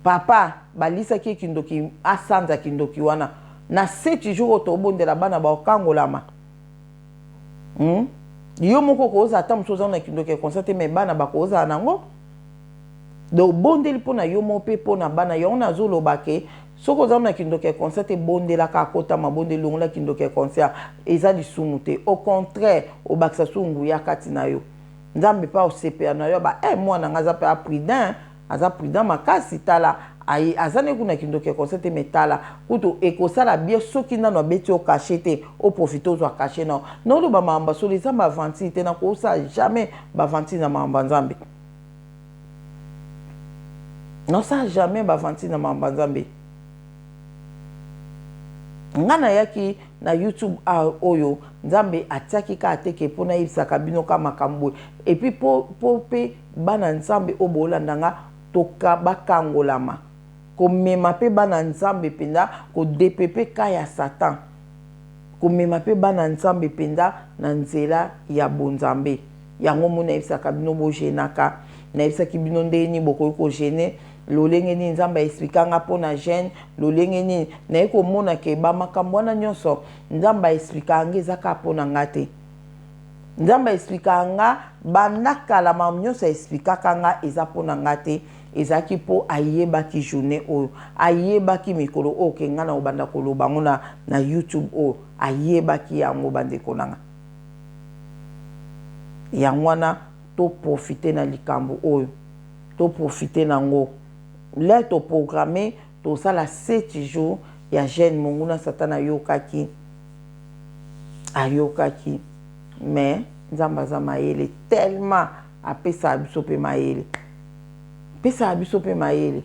Speaker 1: papa balisaki kindoki asanza kindoki wana na 7 jours to bondela bana ba okangolama yo moko ko oza ata mso na kindoki constate me bana ba ko oza nango do bondeli pona yo mo pe pona bana yo na zolo bake soko za na kindoke conscient te bondela ka kota mabonde longola kindoke conscient eza lisumu te au contraire o baksa sungu ya kati na yo nzambe pa o sepe na yo ba mwana ngaza pe prudent aza prudent makasi tala ai azane kuna kindoke conscient te metala kuto ekosala bien soki nano abeti o caché te o profiter o caché na no lo ba mamba so les amba avanti te na ko sa jamais ba avanti na mamba nzambe non ça jamais ba avanti na mamba nzambe ngana yaki na YouTube oyo nzambe atiaki ka ateke pona ibisaka bino ka makambo et puis po pe bana nzambe obolanda nga toka bakangolama ko mema pe bana nzambe penda ko depepe ka ya satan ko mema pe bana nzambe penda na nzela ya bonzambe yango mona ibisaka bino bo jenaka na ibisaki bino ndeni boko ko jene lolenge ni nzamba expliquanga pona jeune lolenge ni na eko mona ke ba makambo na nyonso nzamba expliquanga ezaka pona ngate nzamba expliquanga banakala ma nyonso expliquaka nga eza pona ngate ezaki po ayebaki journée oyo ayebaki mikolo o ke ngana obanda koloba ngona na YouTube o ayebaki yango bandeko nanga yangwana to profiter na likambo oyo to profiter nango là to programmé to ça la 7 jours ya jeune monguna satana yokaki ayokaki mais nzamba za maele tellement apesa abiso pe maele pesa abiso pe maele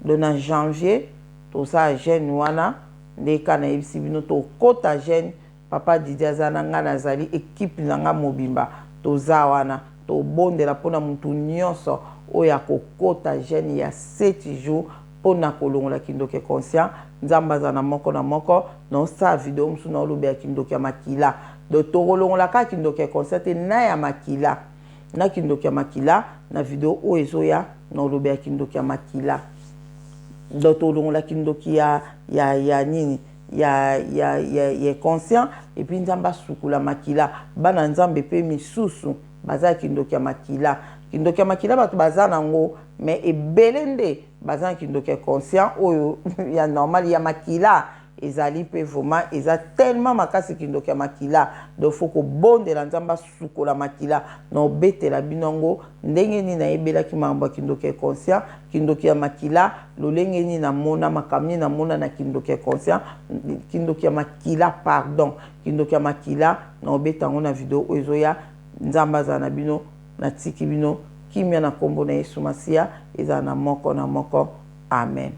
Speaker 1: donc en janvier to ça jeune wana ndeka na ebisi bino to kota jeune papa Didier azana nga nazali équipe nanga mobimba to za wana to bondela pona mutu nyonso oya kokota jeune ya 7 jours pona kolongola kindoke conscient nzamba za na moko no sa video musu na olobe ya kindoke ya makila do tolongola ka kindoke conscient na ya makila na kindoke ya makila na video o ezoya na olobe ya kindoke ya makila do tolongola kindoke ya nini ya conscient et puis nzamba sukula makila bana nzambe pe misusu baza kindoke ya makila kindoke makila bato baza nango mais ebelende baza kindoke conscient oyo ya normal ya makila ezali pe vraiment eza tellement makasi kindoke makila do foko bondela nzamba sukola makila no betela binongo ndenge ni na ebela ki mamba kindoke conscient kindoke makila lolenge ni na mona makamni na mona na kindoke conscient kindoke makila pardon kindoke makila no betango na video ezoya nzamba za na bino na tiki bino kimia na kombo na Yesu Masia eza na moko amen.